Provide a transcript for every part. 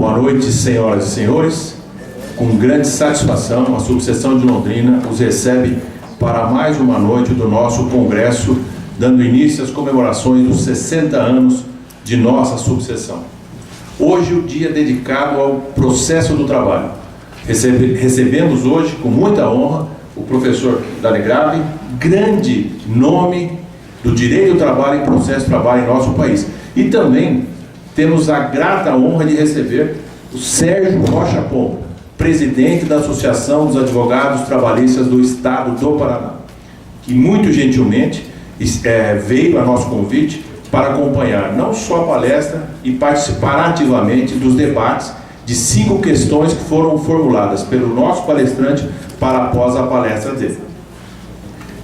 Boa noite, senhoras e senhores. Com grande satisfação, a Subseção de Londrina os recebe para mais uma noite do nosso congresso, dando início às comemorações dos 60 anos de nossa subseção. Hoje, o dia dedicado ao processo do trabalho. Recebemos hoje, com muita honra, o professor Dalegrave, grande nome do direito do trabalho e processo de trabalho em nosso país. E também temos a grata honra de receber o Sérgio Rocha Pombo, presidente da Associação dos Advogados Trabalhistas do Estado do Paraná, que muito gentilmente veio a nosso convite para acompanhar não só a palestra e participar ativamente dos debates de 5 questões que foram formuladas pelo nosso palestrante para após a palestra dele.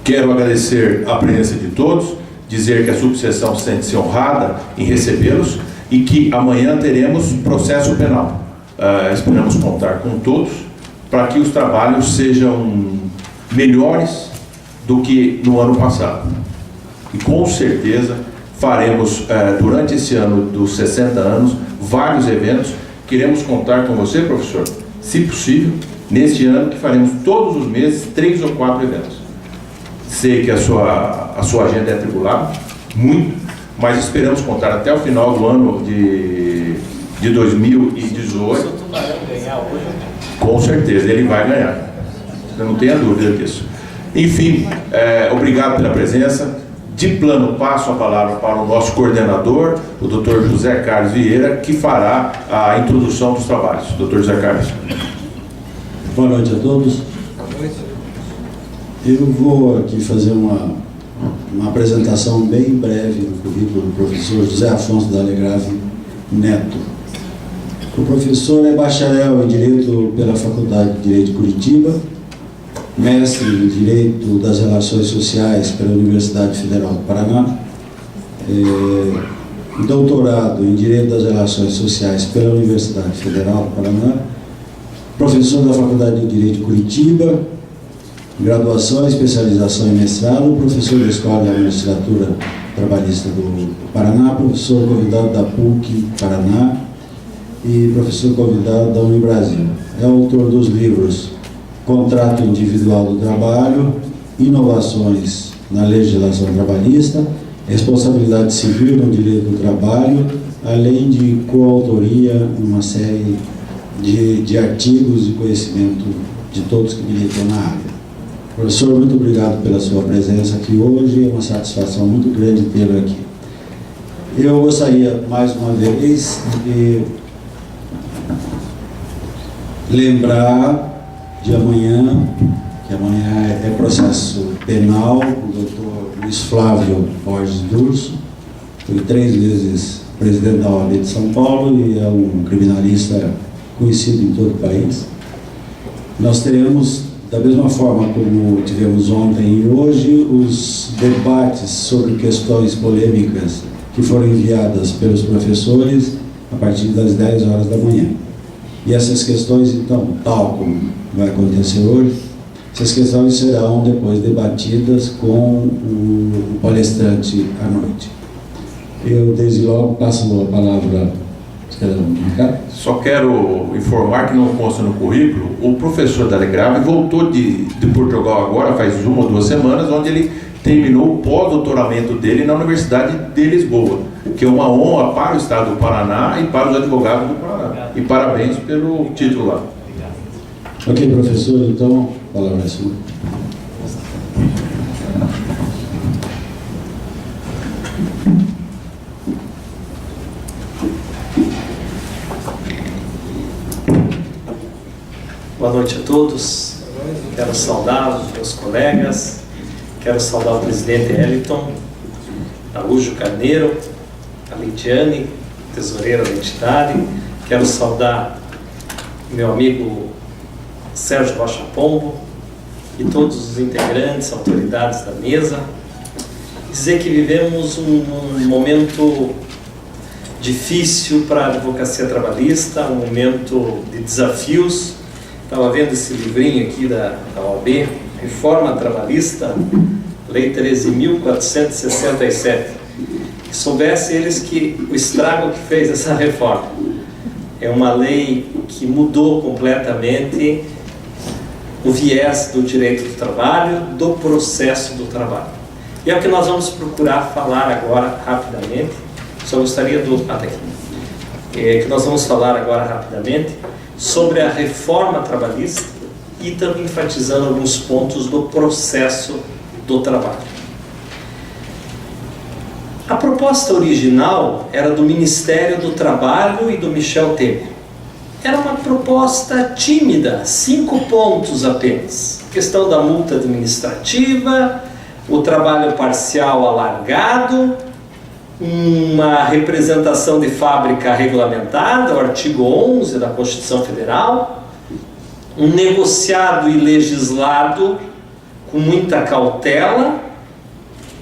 Quero agradecer a presença de todos, dizer que a subseção sente-se honrada em recebê-los e que amanhã teremos processo penal. Esperamos contar com todos para que os trabalhos sejam melhores do que no ano passado. E com certeza faremos, durante esse ano dos 60 anos, vários eventos. Queremos contar com você, professor, se possível, neste ano que faremos todos os meses 3 ou 4 eventos. Sei que a sua agenda é atribulada, muito, mas esperamos contar até o final do ano de 2018. Com certeza, ele vai ganhar. Eu não tenho dúvida disso. Enfim, obrigado pela presença. De plano, passo a palavra para o nosso coordenador, o Dr. José Carlos Vieira, que fará a introdução dos trabalhos. Dr. José Carlos. Boa noite a todos. Eu vou aqui fazer uma apresentação bem breve do currículo do professor José Afonso Dalegrave Neto. O professor é bacharel em Direito pela Faculdade de Direito de Curitiba, mestre em Direito das Relações Sociais pela Universidade Federal do Paraná, doutorado em Direito das Relações Sociais pela Universidade Federal do Paraná, professor da Faculdade de Direito de Curitiba, graduação, especialização e mestrado, professor da Escola de Administratura Trabalhista do Paraná, professor convidado da PUC Paraná e professor convidado da Unibrasil. É autor dos livros Contrato Individual do Trabalho, Inovações na Legislação Trabalhista, Responsabilidade Civil no Direito do Trabalho, além de coautoria em uma série de artigos e conhecimento de todos que militam na área. Professor, muito obrigado pela sua presença aqui hoje, é uma satisfação muito grande tê-lo aqui. Eu gostaria, mais uma vez, de lembrar de amanhã, que amanhã é processo penal, o doutor Luiz Flávio Borges Durso, foi 3 vezes presidente da OAB de São Paulo e é um criminalista conhecido em todo o país. Nós teremos, da mesma forma como tivemos ontem e hoje, os debates sobre questões polêmicas que foram enviadas pelos professores a partir das 10 horas da manhã. E essas questões, então, tal como vai acontecer hoje, essas questões serão depois debatidas com o palestrante à noite. Eu, desde logo, passo a palavra. Só quero informar que não consta no currículo, o professor Dalegrave voltou de Portugal agora, faz 1 ou 2 semanas, onde ele terminou o pós-doutoramento dele na Universidade de Lisboa, que é uma honra para o Estado do Paraná e para os advogados do Paraná. E parabéns pelo título lá. Ok, professor, então, a palavra é sua. Boa noite a todos. Quero saudar os meus colegas, quero saudar o presidente Eliton, Araújo Carneiro, a Lidiane, tesoureira da entidade, quero saudar meu amigo Sérgio Rocha Pombo e todos os integrantes, autoridades da mesa. Dizer que vivemos um momento difícil para a advocacia trabalhista, um momento de desafios. Estava vendo esse livrinho aqui da OAB, Reforma Trabalhista, Lei 13.467. Que soubesse eles que o estrago que fez essa reforma. é uma lei que mudou completamente o viés do direito do trabalho, do processo do trabalho. E é o que nós vamos procurar falar agora rapidamente. Só gostaria que nós vamos falar agora rapidamente sobre a reforma trabalhista e também enfatizando alguns pontos do processo do trabalho. A proposta original era do Ministério do Trabalho e do Michel Temer. Era uma proposta tímida, 5 pontos apenas. Questão da multa administrativa, o trabalho parcial alargado, uma representação de fábrica regulamentada, o artigo 11 da Constituição Federal, um negociado e legislado com muita cautela,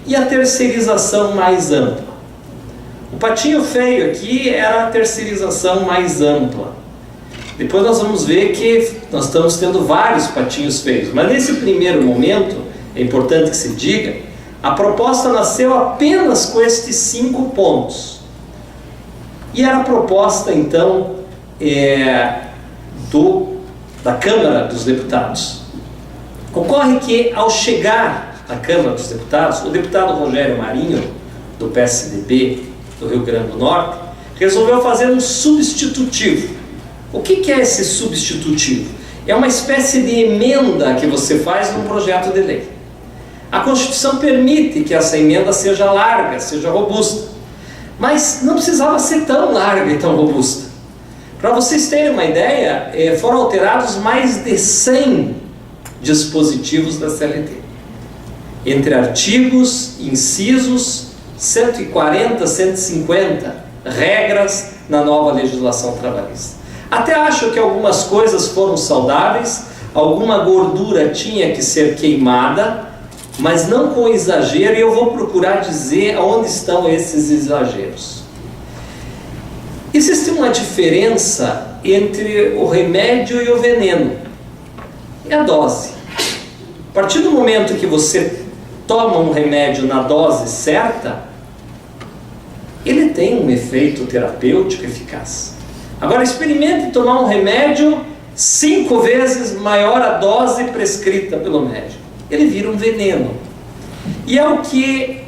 e a terceirização mais ampla. O patinho feio aqui era a terceirização mais ampla. Depois nós vamos ver que nós estamos tendo vários patinhos feios, mas nesse primeiro momento, é importante que se diga, a proposta nasceu apenas com estes 5 pontos. E era a proposta, então, da Câmara dos Deputados. Ocorre que, ao chegar na Câmara dos Deputados, o deputado Rogério Marinho, do PSDB do Rio Grande do Norte, resolveu fazer um substitutivo. O que é esse substitutivo? É uma espécie de emenda que você faz num projeto de lei. A Constituição permite que essa emenda seja larga, seja robusta, mas não precisava ser tão larga e tão robusta. Para vocês terem uma ideia, foram alterados mais de 100 dispositivos da CLT. Entre artigos, incisos, 140, 150 regras na nova legislação trabalhista. Até acho que algumas coisas foram saudáveis, alguma gordura tinha que ser queimada, mas não com exagero, e eu vou procurar dizer onde estão esses exageros. Existe uma diferença entre o remédio e o veneno. É a dose. A partir do momento que você toma um remédio na dose certa, ele tem um efeito terapêutico eficaz. Agora experimente tomar um remédio 5 vezes maior a dose prescrita pelo médico. Ele vira um veneno. E é o que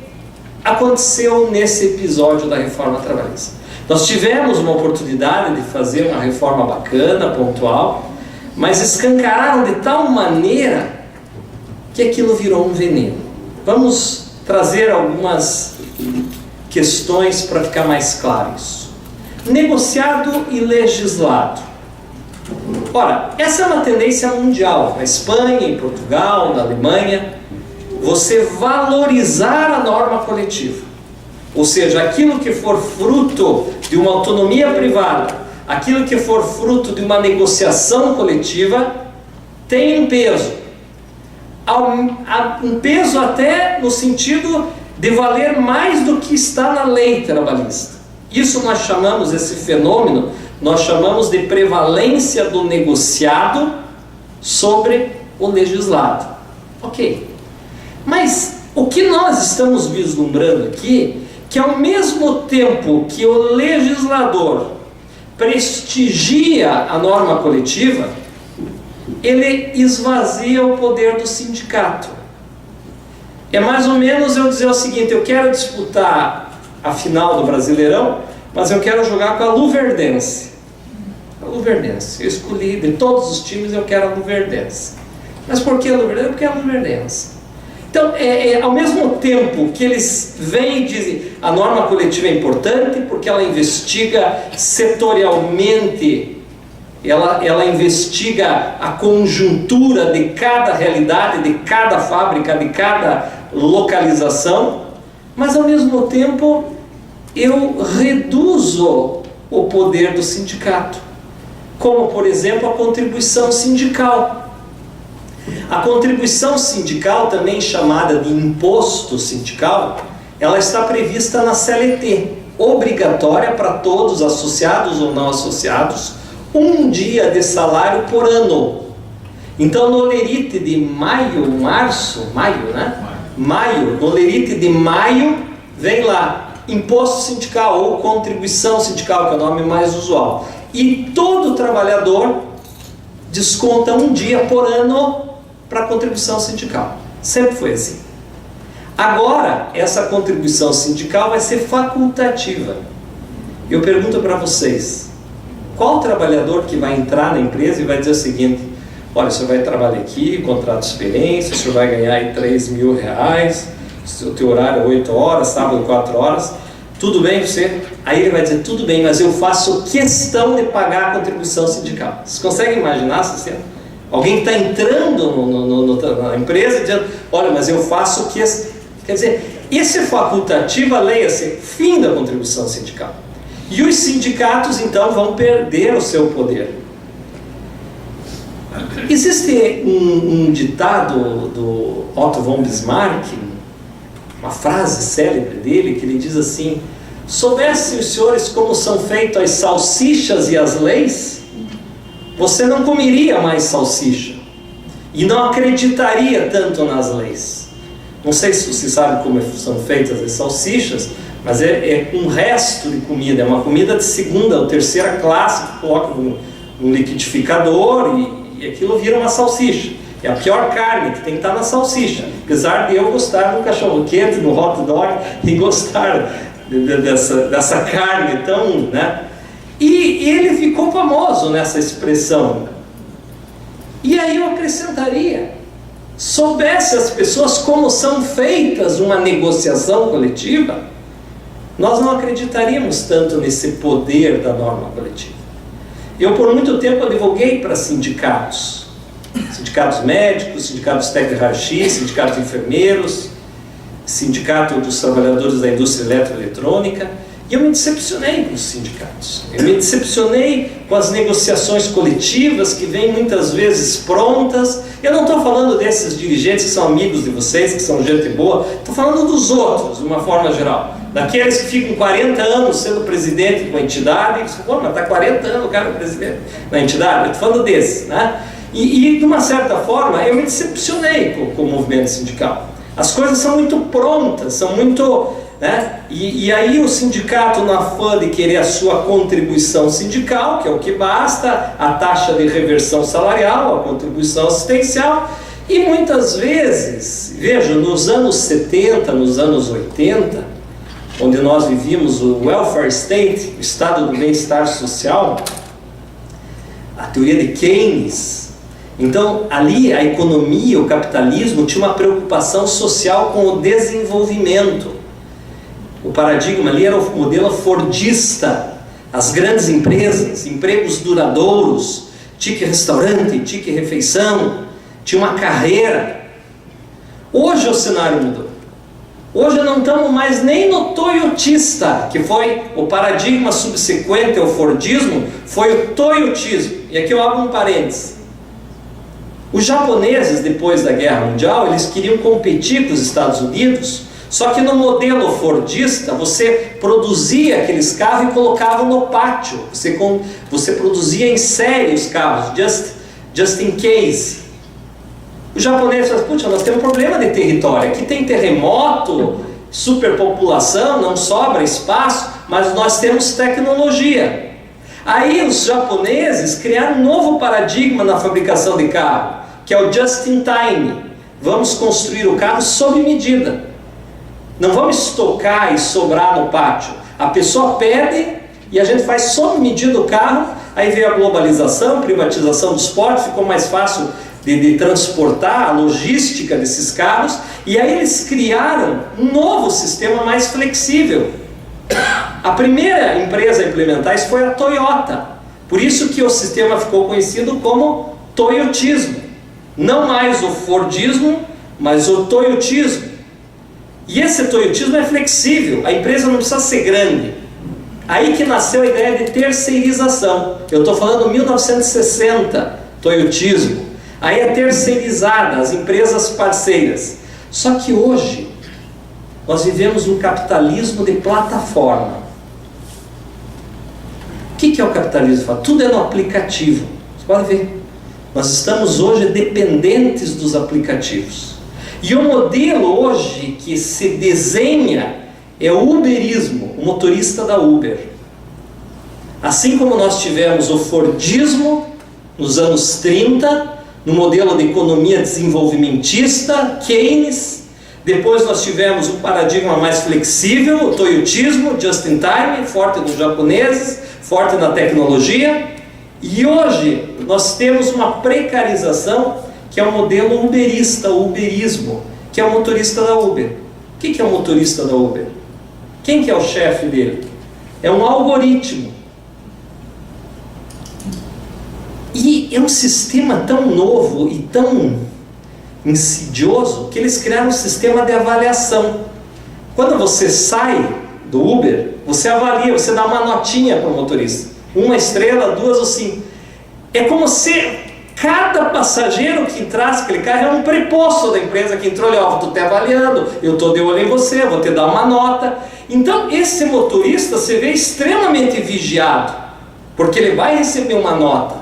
aconteceu nesse episódio da reforma trabalhista. Nós tivemos uma oportunidade de fazer uma reforma bacana, pontual, mas escancararam de tal maneira que aquilo virou um veneno. Vamos trazer algumas questões para ficar mais claro isso. Negociado e legislado. Ora, essa é uma tendência mundial, na Espanha, em Portugal, na Alemanha, você valorizar a norma coletiva. Ou seja, aquilo que for fruto de uma autonomia privada, aquilo que for fruto de uma negociação coletiva, tem um peso. Um peso até no sentido de valer mais do que está na lei trabalhista. Isso nós chamamos, esse fenômeno, nós chamamos de prevalência do negociado sobre o legislado. Ok. Mas o que nós estamos vislumbrando aqui, que ao mesmo tempo que o legislador prestigia a norma coletiva, ele esvazia o poder do sindicato. É mais ou menos eu dizer o seguinte: eu quero disputar a final do Brasileirão, mas eu quero jogar com a Luverdense. A Luverdense, eu escolhi de todos os times, eu quero a Luverdense. Mas por que a Luverdense? Porque é a Luverdense. Então, ao mesmo tempo que eles vêm e dizem a norma coletiva é importante porque ela investiga setorialmente, ela investiga a conjuntura de cada realidade, de cada fábrica, de cada localização, mas ao mesmo tempo eu reduzo o poder do sindicato, como por exemplo a contribuição sindical. A contribuição sindical, também chamada de imposto sindical, ela está prevista na CLT, obrigatória para todos, associados ou não associados, 1 dia de salário por ano. Então no lerite de maio, no lerite de maio, vem lá, imposto sindical ou contribuição sindical, que é o nome mais usual. e todo trabalhador desconta um dia por ano para a contribuição sindical. Sempre foi assim. Agora, essa contribuição sindical vai ser facultativa. Eu pergunto para vocês, qual trabalhador que vai entrar na empresa e vai dizer o seguinte: olha, o senhor vai trabalhar aqui, contrato de experiência, o senhor vai ganhar aí R$3.000, o teu horário é 8 horas, sábado 4 horas, tudo bem você? Aí ele vai dizer, tudo bem, mas eu faço questão de pagar a contribuição sindical. Vocês conseguem imaginar essa cena? Alguém que está entrando na empresa dizendo, olha, mas eu faço questão. Quer dizer, esse é facultativo, leia-se, fim da contribuição sindical. E os sindicatos, então, vão perder o seu poder. Existe um ditado do Otto von Bismarck, uma frase célebre dele, que ele diz assim: soubessem os senhores como são feitas as salsichas e as leis, você não comeria mais salsicha e não acreditaria tanto nas leis. Não sei se você sabe como são feitas as salsichas, mas é um resto de comida, é uma comida de segunda ou terceira classe que coloca no liquidificador e aquilo vira uma salsicha. É a pior carne que tem que estar na salsicha, apesar de eu gostar do cachorro quente, no hot dog e gostar dessa carne tão, né? E ele ficou famoso nessa expressão. E aí eu acrescentaria: soubesse as pessoas como são feitas uma negociação coletiva, nós não acreditaríamos tanto nesse poder da norma coletiva. Eu por muito tempo advoguei para sindicatos médicos, sindicatos técnico-raio-x, sindicatos de enfermeiros, sindicato dos trabalhadores da indústria eletroeletrônica, e eu me decepcionei com os sindicatos. Eu me decepcionei com as negociações coletivas que vêm muitas vezes prontas. Eu não estou falando desses dirigentes que são amigos de vocês, que são gente boa, estou falando dos outros, de uma forma geral. Daqueles que ficam 40 anos sendo presidente de uma entidade, e dizem, pô, mas está 40 anos o cara é presidente da entidade. Eu estou falando desses, né? E de uma certa forma, eu me decepcionei com o movimento sindical. As coisas são muito prontas, são muito... né? E aí o sindicato, na afã de querer a sua contribuição sindical, que é o que basta, a taxa de reversão salarial, a contribuição assistencial, e muitas vezes, veja, nos anos 70, nos anos 80, onde nós vivíamos o welfare state, o estado do bem-estar social, a teoria de Keynes. Então, ali a economia, o capitalismo tinha uma preocupação social com o desenvolvimento. O paradigma ali era o modelo fordista. As grandes empresas, empregos duradouros, tique restaurante, tique refeição, tinha uma carreira. Hoje o cenário mudou. Hoje não estamos mais nem no toyotista, que foi o paradigma subsequente ao fordismo, foi o toyotismo. E aqui eu abro um parênteses. Os japoneses, depois da Guerra Mundial, eles queriam competir com os Estados Unidos, só que no modelo fordista, você produzia aqueles carros e colocava no pátio. Você produzia em série os carros, just in case. Os japoneses falaram, puxa, nós temos um problema de território. Aqui tem terremoto, superpopulação, não sobra espaço, mas nós temos tecnologia. Aí os japoneses criaram um novo paradigma na fabricação de carro, que é o just in time. Vamos construir o carro sob medida. Não vamos estocar e sobrar no pátio. A pessoa pede e a gente faz sob medida o carro. Aí veio a globalização, privatização dos portos, ficou mais fácil de transportar a logística desses carros. E aí eles criaram um novo sistema mais flexível. A primeira empresa a implementar isso foi a Toyota. Por isso que o sistema ficou conhecido como toyotismo. Não mais o fordismo, mas o toyotismo. E esse toyotismo é flexível, a empresa não precisa ser grande. Aí que nasceu a ideia de terceirização. Eu estou falando 1960, toyotismo. Aí é terceirizada, as empresas parceiras. Só que hoje, nós vivemos um capitalismo de plataforma. O que é o capitalismo? Tudo é no aplicativo. Você pode ver. Nós estamos hoje dependentes dos aplicativos. E o modelo hoje que se desenha é o uberismo, o motorista da Uber. Assim como nós tivemos o Fordismo nos anos 30, no modelo de economia desenvolvimentista, Keynes. Depois nós tivemos um paradigma mais flexível, o Toyotismo, just in time, forte dos japoneses, forte na tecnologia. E hoje nós temos uma precarização, que é o modelo uberista, o uberismo, que é o motorista da Uber. O que é o motorista da Uber? Quem que é o chefe dele? É um algoritmo. E é um sistema tão novo e tão insidioso que eles criaram um sistema de avaliação. Quando você sai do Uber, você avalia, você dá uma notinha para o motorista. 1 estrela, 2 ou 5. É como se cada passageiro que traz aquele carro é um preposto da empresa que entrou ali, ó, estou te avaliando, eu estou de olho em você, vou te dar uma nota. Então esse motorista se vê extremamente vigiado, porque ele vai receber uma nota.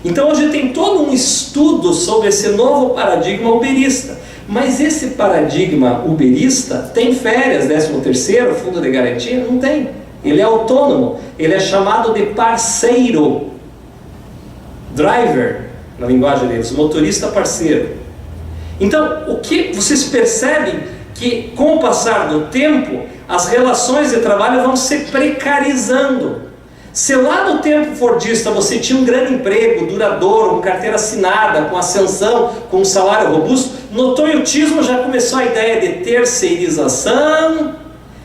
Então hoje tem todo um estudo sobre esse novo paradigma uberista. Mas esse paradigma uberista tem férias, 13º, fundo de garantia? Não tem. Ele é autônomo, ele é chamado de parceiro. Driver, na linguagem deles, motorista parceiro. Então, o que vocês percebem que com o passar do tempo, as relações de trabalho vão se precarizando. Se lá no tempo fordista você tinha um grande emprego, duradouro, com carteira assinada, com ascensão, com um salário robusto, no toyotismo já começou a ideia de terceirização,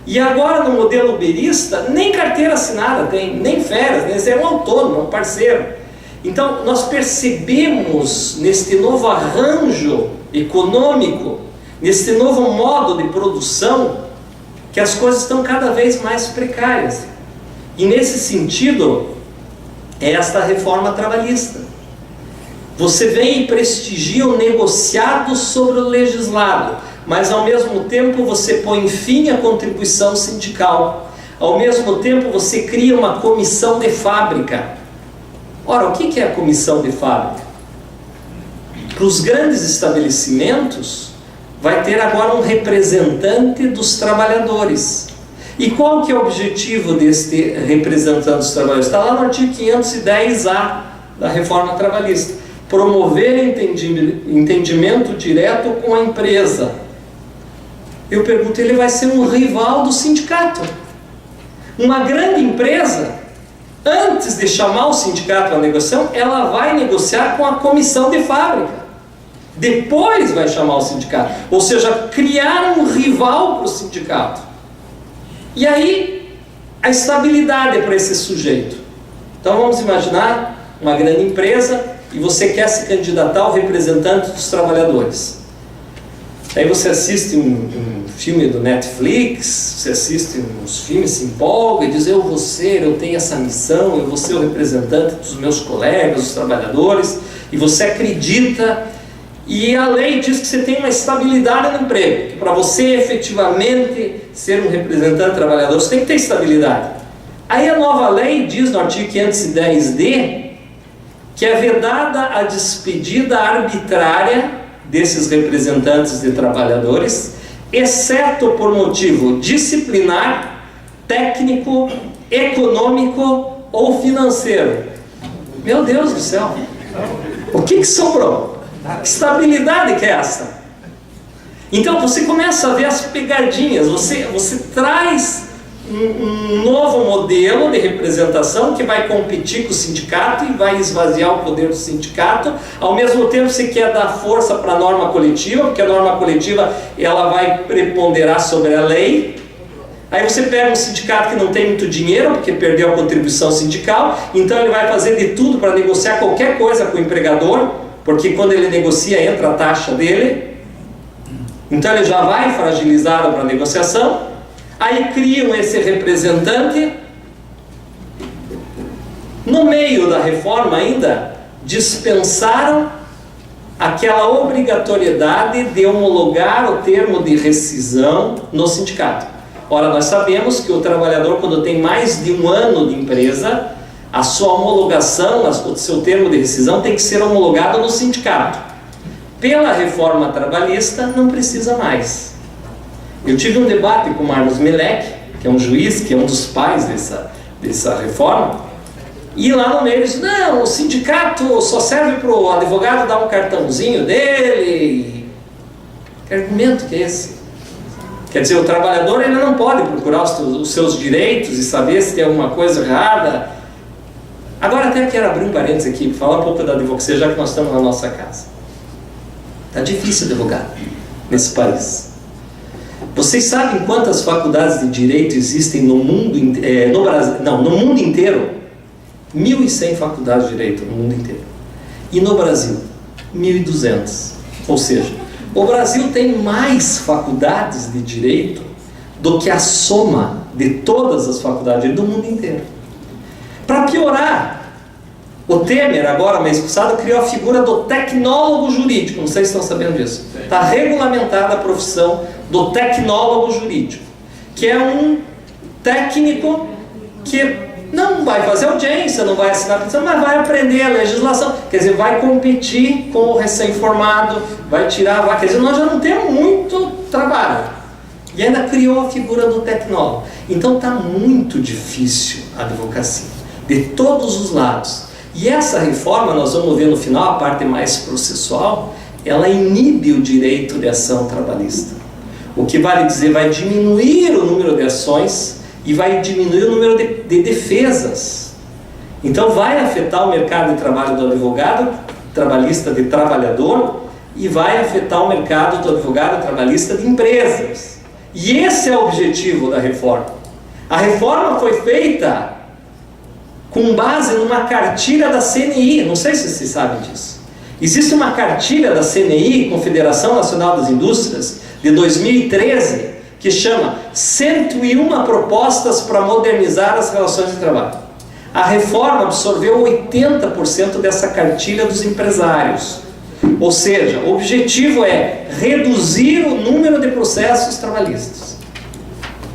e agora no modelo uberista, nem carteira assinada tem, nem férias, eles é um autônomo, um parceiro. Então nós percebemos neste novo arranjo econômico, neste novo modo de produção, que as coisas estão cada vez mais precárias. E nesse sentido, é esta reforma trabalhista. Você vem e prestigia o negociado sobre o legislado, mas ao mesmo tempo você põe fim à contribuição sindical. Ao mesmo tempo você cria uma comissão de fábrica. Ora, o que é a comissão de fábrica? Para os grandes estabelecimentos, vai ter agora um representante dos trabalhadores. E qual que é o objetivo deste representante dos trabalhadores? Está lá no artigo 510A da reforma trabalhista. Promover entendimento direto com a empresa. Eu pergunto, ele vai ser um rival do sindicato. Uma grande empresa, antes de chamar o sindicato à negociação, ela vai negociar com a comissão de fábrica. Depois vai chamar o sindicato. Ou seja, criar um rival para o sindicato. E aí, a estabilidade para esse sujeito. Então vamos imaginar uma grande empresa e você quer se candidatar ao representante dos trabalhadores. Aí você assiste um filme do Netflix, você assiste uns filmes, se empolga e diz, eu tenho essa missão, eu vou ser o representante dos meus colegas, dos trabalhadores, e você acredita. E a lei diz que você tem uma estabilidade no emprego, que para você efetivamente ser um representante trabalhador, você tem que ter estabilidade. Aí a nova lei diz no artigo 510D que é vedada a despedida arbitrária desses representantes de trabalhadores, exceto por motivo disciplinar, técnico, econômico ou financeiro. Meu Deus do céu! O que sobrou? Que estabilidade que é essa? Então você começa a ver as pegadinhas, você traz um novo modelo de representação que vai competir com o sindicato e vai esvaziar o poder do sindicato. Ao mesmo tempo você quer dar força para a norma coletiva, porque a norma coletiva ela vai preponderar sobre a lei. Aí você pega um sindicato que não tem muito dinheiro, porque perdeu a contribuição sindical, então ele vai fazer de tudo para negociar qualquer coisa com o empregador, porque quando ele negocia entra a taxa dele, então ele já vai fragilizado para a negociação. Aí criam esse representante. No meio da reforma ainda dispensaram aquela obrigatoriedade de homologar o termo de rescisão no sindicato. Ora, nós sabemos que o trabalhador, quando tem mais de 1 ano de empresa, a sua homologação, o seu termo de rescisão tem que ser homologado no sindicato. Pela reforma trabalhista, não precisa mais. Eu tive um debate com o Marlos Melec, que é um juiz, que é um dos pais dessa reforma, e lá no meio eles dizem, não, o sindicato só serve para o advogado dar um cartãozinho dele. Que argumento que é esse? Quer dizer, o trabalhador ele não pode procurar os seus direitos e saber se tem alguma coisa errada. Agora até quero abrir um parênteses aqui, falar um pouco da advocacia, já que nós estamos na nossa casa. Está difícil advogar nesse país. Vocês sabem quantas faculdades de direito existem no mundo, no Brasil? Não, no mundo inteiro? 1.100 faculdades de direito no mundo inteiro. E no Brasil? 1.200. Ou seja, o Brasil tem mais faculdades de direito do que a soma de todas as faculdades do mundo inteiro. Para piorar, o Temer, agora, mês passado, criou a figura do tecnólogo jurídico. Não sei se estão sabendo disso. Está regulamentada a profissão do tecnólogo jurídico, que é um técnico que não vai fazer audiência, não vai assinar petição, mas vai aprender a legislação. Quer dizer, vai competir com o recém-formado, vai tirar... Quer dizer, nós já não temos muito trabalho. E ainda criou a figura do tecnólogo. Então está muito difícil a advocacia, de todos os lados. E essa reforma, nós vamos ver no final, a parte mais processual, ela inibe o direito de ação trabalhista. O que vale dizer, vai diminuir o número de ações e vai diminuir o número de defesas. Então vai afetar o mercado de trabalho do advogado trabalhista de trabalhador e vai afetar o mercado do advogado trabalhista de empresas. E esse é o objetivo da reforma. A reforma foi feita com base numa cartilha da CNI, não sei se vocês sabem disso. Existe uma cartilha da CNI, Confederação Nacional das Indústrias, de 2013, que chama 101 propostas para modernizar as relações de trabalho. A reforma absorveu 80% dessa cartilha dos empresários. Ou seja, o objetivo é reduzir o número de processos trabalhistas.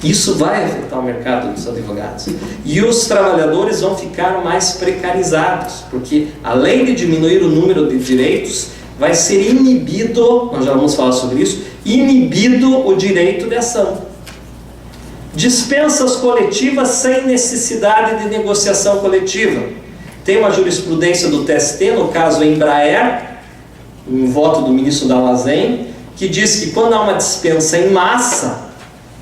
Isso vai afetar o mercado dos advogados. E os trabalhadores vão ficar mais precarizados, porque além de diminuir o número de direitos, vai ser inibido, nós já vamos falar sobre isso, inibido o direito de ação. Dispensas coletivas sem necessidade de negociação coletiva. Tem uma jurisprudência do TST, no caso Embraer, um voto do ministro Dallazen, que diz que quando há uma dispensa em massa,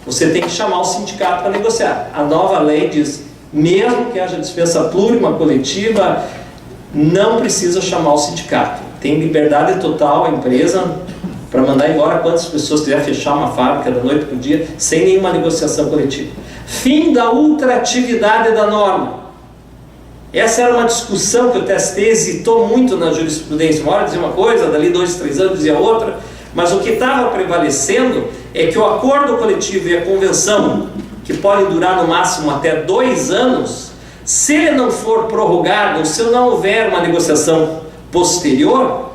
você tem que chamar o sindicato para negociar. A nova lei diz, mesmo que haja dispensa plurima coletiva, não precisa chamar o sindicato. Tem liberdade total a empresa para mandar embora quantas pessoas quiser, fechar uma fábrica da noite para o dia, sem nenhuma negociação coletiva. Fim da ultratividade da norma. Essa era uma discussão que o TST hesitou muito na jurisprudência. Uma hora dizia uma coisa, dali 2, 3 anos dizia outra, mas o que estava prevalecendo é que o acordo coletivo e a convenção, que podem durar no máximo até 2 anos, se ele não for prorrogado, se não houver uma negociação posterior,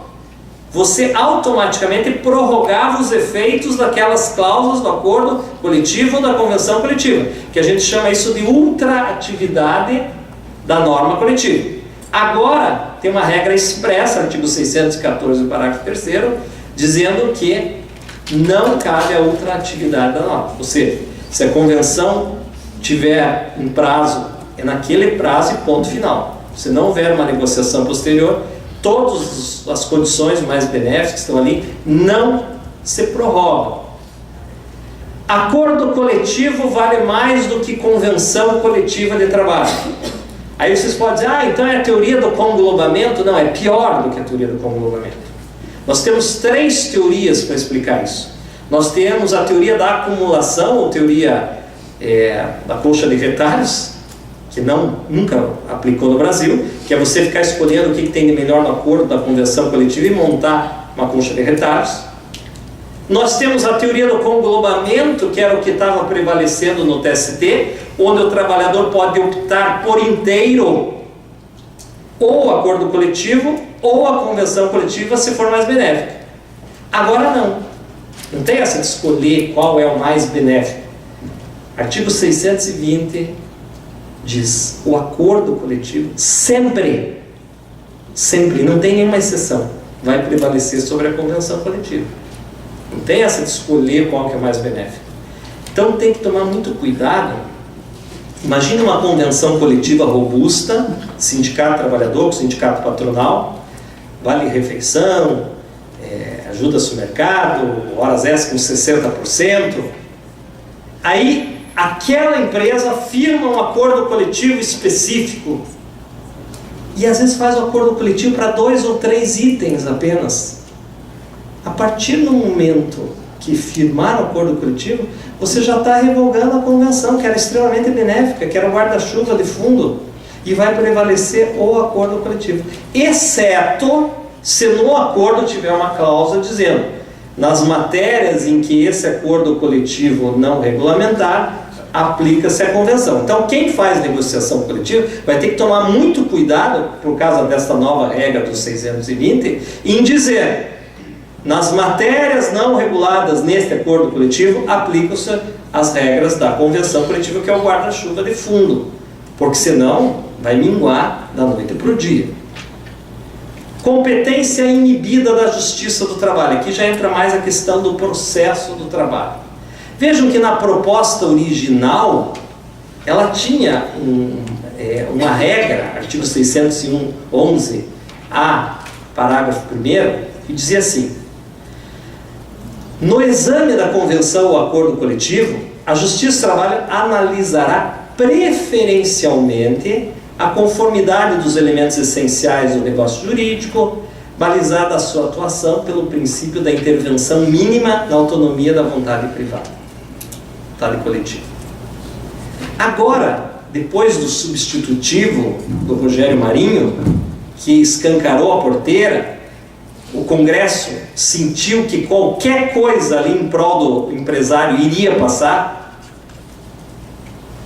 você automaticamente prorrogava os efeitos daquelas cláusulas do acordo coletivo ou da convenção coletiva, que a gente chama isso de ultraatividade da norma coletiva. Agora, tem uma regra expressa, artigo 614 do parágrafo 3º, dizendo que não cabe a ultraatividade da norma. Ou seja, se a convenção tiver um prazo, é naquele prazo e ponto final. Se não houver uma negociação posterior, todas as condições mais benéficas que estão ali não se prorrogam. Acordo coletivo vale mais do que convenção coletiva de trabalho. Aí vocês podem dizer, então é a teoria do conglobamento? Não, é pior do que a teoria do conglobamento. Nós temos 3 teorias para explicar isso. Nós temos a teoria da acumulação, ou teoria da colcha de retalhos, que nunca aplicou no Brasil, que é você ficar escolhendo o que tem de melhor no acordo da convenção coletiva e montar uma colcha de retalhos. Nós temos a teoria do conglobamento, que era o que estava prevalecendo no TST, onde o trabalhador pode optar por inteiro ou o acordo coletivo ou a convenção coletiva, se for mais benéfica. Agora não tem essa de escolher qual é o mais benéfico. Artigo 620 diz, o acordo coletivo sempre, não tem nenhuma exceção, vai prevalecer sobre a convenção coletiva. Não tem essa de escolher qual que é mais benéfico. Então tem que tomar muito cuidado Imagine uma convenção coletiva robusta, sindicato trabalhador, sindicato patronal, vale-refeição, ajuda-se o mercado, horas extras com 60%. Aí, aquela empresa firma um acordo coletivo específico e às vezes faz um acordo coletivo para 2 ou 3 itens apenas. A partir do momento que firmar o acordo coletivo, você já está revogando a convenção, que era extremamente benéfica, que era o guarda-chuva de fundo, e vai prevalecer o acordo coletivo. Exceto se no acordo tiver uma cláusula dizendo, nas matérias em que esse acordo coletivo não regulamentar, aplica-se a convenção. Então, quem faz negociação coletiva vai ter que tomar muito cuidado, por causa desta nova regra dos 620, em dizer, nas matérias não reguladas neste acordo coletivo, aplicam-se as regras da convenção coletiva, que é o guarda-chuva de fundo, porque senão vai minguar da noite para o dia. Competência inibida da justiça do trabalho. Aqui já entra mais a questão do processo do trabalho. Vejam que na proposta original, ela tinha uma regra, artigo 611-A, parágrafo 1º, que dizia assim: no exame da convenção ou acordo coletivo, a Justiça do Trabalho analisará preferencialmente a conformidade dos elementos essenciais do negócio jurídico, balizada a sua atuação pelo princípio da intervenção mínima na autonomia da vontade privada, vontade coletiva. Agora, depois do substitutivo do Rogério Marinho, que escancarou a porteira, o Congresso sentiu que qualquer coisa ali em prol do empresário iria passar,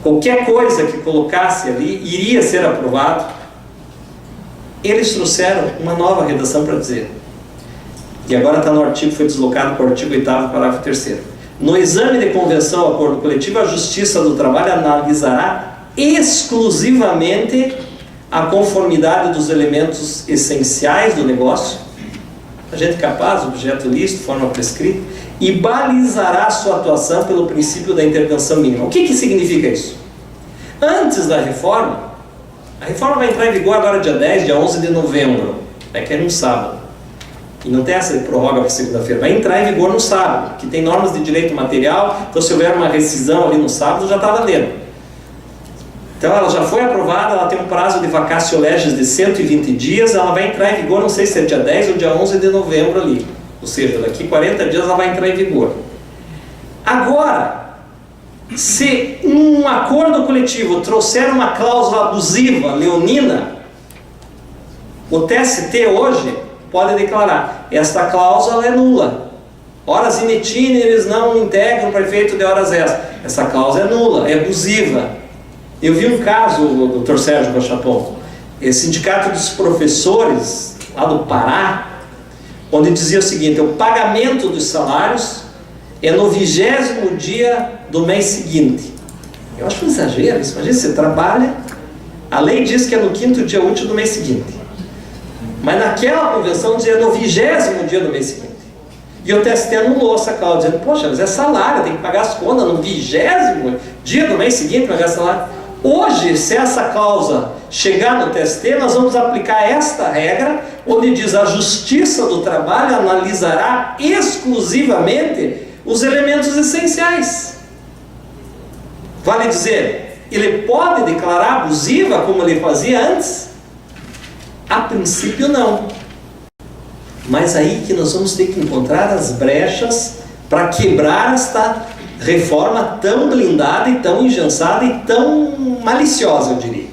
qualquer coisa que colocasse ali iria ser aprovado. Eles trouxeram uma nova redação para dizer, e agora está no artigo, foi deslocado para o artigo 8º, parágrafo 3º. No exame de convenção ou acordo coletivo, a Justiça do Trabalho analisará exclusivamente a conformidade dos elementos essenciais do negócio, agente capaz, objeto lícito, forma prescrita, e balizará sua atuação pelo princípio da intervenção mínima. O que significa isso? Antes da reforma, a reforma vai entrar em vigor agora dia 10, dia 11 de novembro, que é num sábado, e não tem essa prorroga para segunda-feira, vai entrar em vigor no sábado, que tem normas de direito material, então se houver uma rescisão ali no sábado, já está valendo. Então ela já foi aprovada, ela tem um prazo de vacatio legis de 120 dias, ela vai entrar em vigor, não sei se é dia 10 ou dia 11 de novembro ali, ou seja, daqui 40 dias ela vai entrar em vigor. Agora, se um acordo coletivo trouxer uma cláusula abusiva, leonina, o TST hoje pode declarar, esta cláusula é nula, horas in itinere não integram para efeito de horas extras, essa cláusula é nula, é abusiva. Eu vi um caso, o Dr. Sérgio Bachapon, sindicato dos professores lá do Pará, onde dizia o seguinte: o pagamento dos salários é no 20º dia do mês seguinte. Eu acho um exagero isso. Imagina, você trabalha, a lei diz que é no 5º dia útil do mês seguinte, mas naquela convenção dizia no 20º dia do mês seguinte. E o TST anulou essa cláusula, dizendo, poxa, mas é salário, tem que pagar as contas no 20º dia do mês seguinte, pagar salário. Hoje, se essa cláusula chegar no TST, nós vamos aplicar esta regra, onde diz a Justiça do Trabalho analisará exclusivamente os elementos essenciais. Vale dizer, ele pode declarar abusiva como ele fazia antes? A princípio não. Mas aí que nós vamos ter que encontrar as brechas para quebrar esta reforma tão blindada e tão engessada e tão maliciosa, eu diria.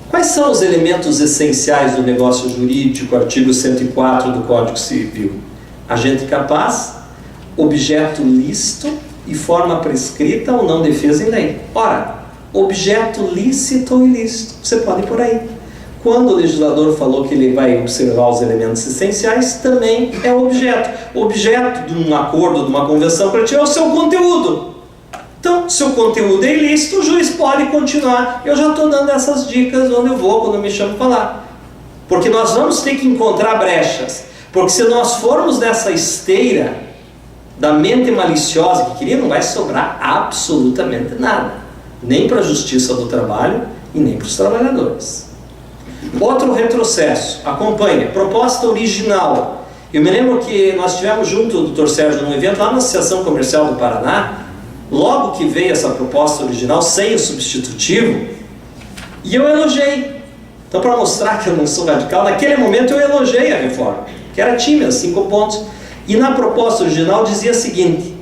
Quais são os elementos essenciais do negócio jurídico, artigo 104 do Código Civil? Agente capaz, objeto lícito e forma prescrita ou não defesa em lei. Ora, objeto lícito ou ilícito, você pode ir por aí. Quando o legislador falou que ele vai observar os elementos essenciais, também é objeto. O objeto de um acordo, de uma convenção coletiva, é o seu conteúdo. Então, se o conteúdo é ilícito, o juiz pode continuar. Eu já estou dando essas dicas onde eu vou, quando me chamam para falar. Porque nós vamos ter que encontrar brechas. Porque se nós formos nessa esteira da mente maliciosa que queria, não vai sobrar absolutamente nada. nem para a Justiça do Trabalho e nem para os trabalhadores. Outro retrocesso, acompanha, proposta original. Eu me lembro que nós tivemos junto do Dr. Sérgio num evento lá na Associação Comercial do Paraná, logo que veio essa proposta original, sem o substitutivo, e eu elogiei. Então, para mostrar que eu não sou radical, naquele momento eu elogiei a reforma, que era tímida, 5 pontos. E na proposta original dizia o seguinte: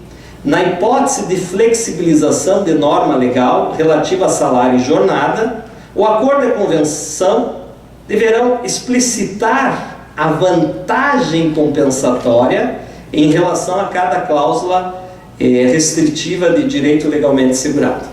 na hipótese de flexibilização de norma legal relativa a salário e jornada, o acordo e a convenção deverão explicitar a vantagem compensatória em relação a cada cláusula restritiva de direito legalmente assegurado.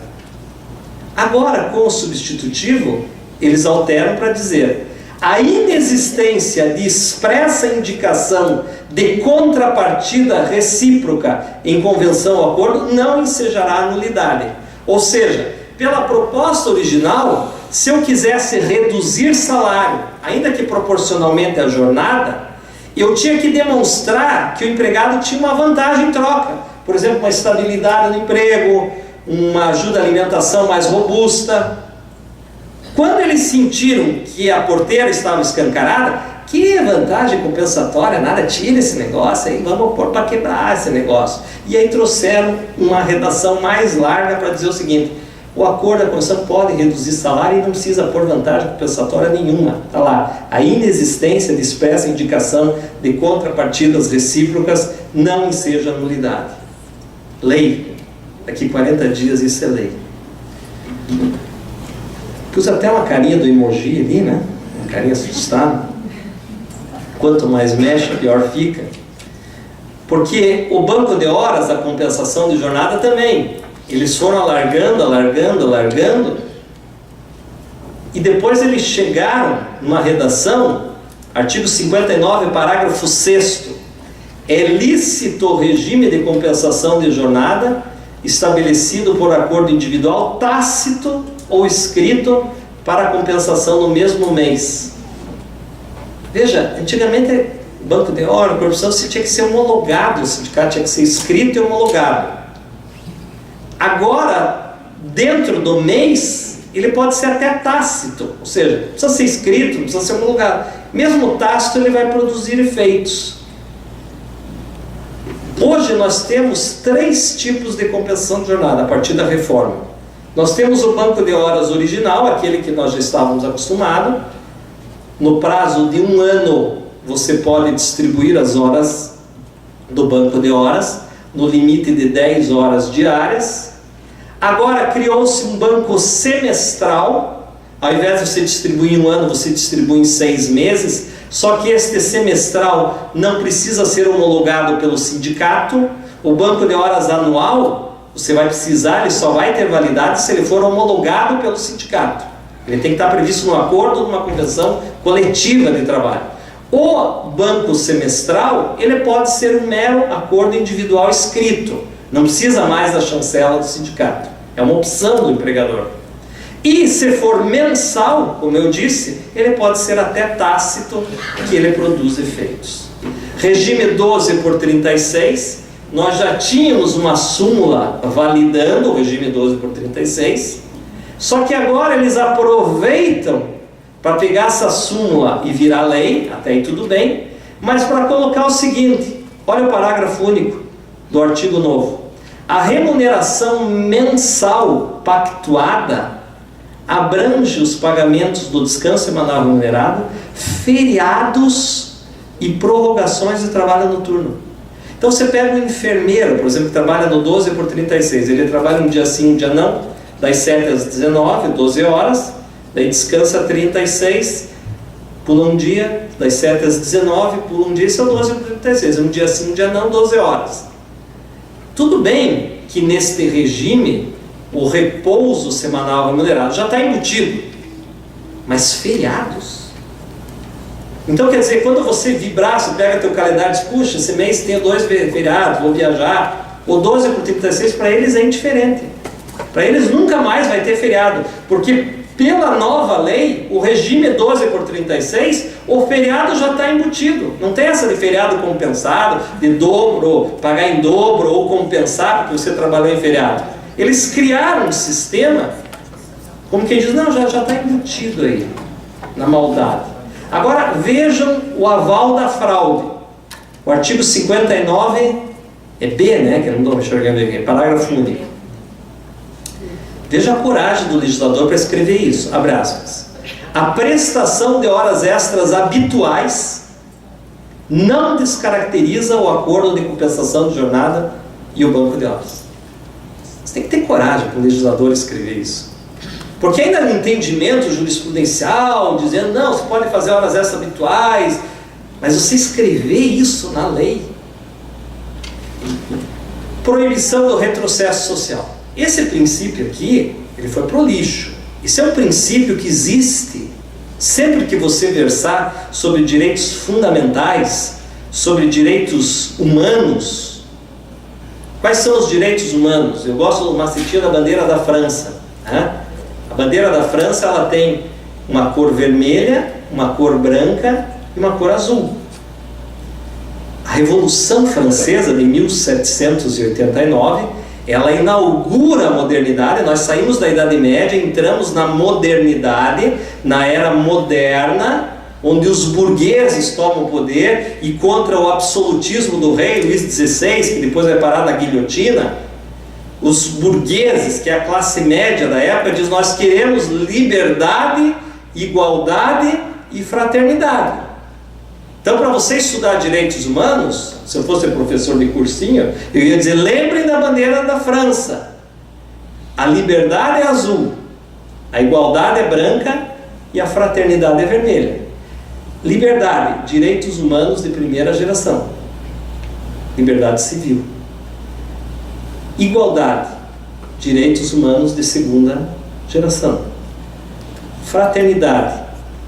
Agora, com o substitutivo, eles alteram para dizer: a inexistência de expressa indicação de contrapartida recíproca em convenção ou acordo não ensejará nulidade. Ou seja, pela proposta original, se eu quisesse reduzir salário, ainda que proporcionalmente à jornada, eu tinha que demonstrar que o empregado tinha uma vantagem em troca. Por exemplo, uma estabilidade no emprego, uma ajuda à alimentação mais robusta. Quando eles sentiram que a porteira estava escancarada, que vantagem compensatória, nada, tira esse negócio aí, vamos pôr para quebrar esse negócio. E aí trouxeram uma redação mais larga para dizer o seguinte: o acordo da convenção pode reduzir salário e não precisa pôr vantagem compensatória nenhuma. Está lá, a inexistência de expressa indicação de contrapartidas recíprocas não enseja nulidade. Lei, daqui 40 dias isso é lei. Pus até uma carinha do emoji ali, né? Uma carinha assustada. Quanto mais mexe, pior fica. Porque o banco de horas da compensação de jornada também, eles foram alargando, e depois eles chegaram numa redação, artigo 59, parágrafo 6º, é lícito o regime de compensação de jornada estabelecido por acordo individual, tácito ou escrito para a compensação no mesmo mês. Veja, antigamente o banco de horas, a corrupção, se tinha que ser homologado, o sindicato tinha que ser escrito e homologado. Agora, dentro do mês, ele pode ser até tácito, ou seja, não precisa ser escrito, não precisa ser homologado. Mesmo tácito, ele vai produzir efeitos. Hoje nós temos 3 tipos de compensação de jornada a partir da reforma. Nós temos o banco de horas original, aquele que nós já estávamos acostumados. No prazo de 1 ano, você pode distribuir as horas do banco de horas, no limite de 10 horas diárias. Agora criou-se um banco semestral. Ao invés de você distribuir em 1 ano, você distribui em 6 meses. Só que este semestral não precisa ser homologado pelo sindicato. O banco de horas anual, você vai precisar, ele só vai ter validade se ele for homologado pelo sindicato. Ele tem que estar previsto num acordo, numa convenção coletiva de trabalho. O banco semestral, ele pode ser um mero acordo individual escrito. Não precisa mais da chancela do sindicato. É uma opção do empregador. E se for mensal, como eu disse, ele pode ser até tácito, que ele produz efeitos. Regime 12 por 36, nós já tínhamos uma súmula validando o regime 12 por 36, só que agora eles aproveitam para pegar essa súmula e virar lei, até aí tudo bem, mas para colocar o seguinte: olha o parágrafo único do artigo novo. A remuneração mensal pactuada abrange os pagamentos do descanso semanal remunerado, feriados e prorrogações de trabalho noturno. Então você pega um enfermeiro, por exemplo, que trabalha no 12 por 36, ele trabalha um dia sim, um dia não, das 7 às 19, 12 horas, daí descansa 36, pula um dia, das 7 às 19, pula um dia, isso é o 12 por 36, um dia sim, um dia não, 12 horas. Tudo bem que neste regime o repouso semanal remunerado já está embutido, mas feriados? Então quer dizer, quando você vibrar, você pega teu calendário e diz: puxa, esse mês tem 2 feriados, vou viajar, o 12 por 36 para eles é indiferente. Para eles nunca mais vai ter feriado, porque pela nova lei, o regime 12 por 36, o feriado já está embutido. Não tem essa de feriado compensado, de dobro, pagar em dobro ou compensar porque você trabalhou em feriado. Eles criaram um sistema, como quem diz, não, já está embutido aí, na maldade. Agora, vejam o aval da fraude. O artigo 59 é B, né, que eu não estou enxergando aqui, parágrafo único. Veja a coragem do legislador para escrever isso, abre aspas. A prestação de horas extras habituais não descaracteriza o acordo de compensação de jornada e o banco de horas. Você tem que ter coragem para o legislador escrever isso. Porque ainda no entendimento jurisprudencial, dizendo, não, você pode fazer horas extras habituais, mas você escrever isso na lei. Proibição do retrocesso social. Esse princípio aqui, ele foi pro lixo. Esse é um princípio que existe sempre que você versar sobre direitos fundamentais, sobre direitos humanos. Quais são os direitos humanos? Eu gosto do macetinho da bandeira da França, né? A bandeira da França, ela tem uma cor vermelha, uma cor branca e uma cor azul. A Revolução Francesa de 1789, ela inaugura a modernidade. Nós saímos da Idade Média, entramos na modernidade, na era moderna, onde os burgueses tomam o poder, e contra o absolutismo do rei Luís XVI, que depois vai parar na guilhotina, os burgueses, que é a classe média da época, diz: nós queremos liberdade, igualdade e fraternidade. Então, para você estudar direitos humanos, se eu fosse professor de cursinho, eu ia dizer: lembrem da bandeira da França. A liberdade é azul, a igualdade é branca e a fraternidade é vermelha. Liberdade, direitos humanos de primeira geração. Liberdade civil. Igualdade, direitos humanos de segunda geração. Fraternidade,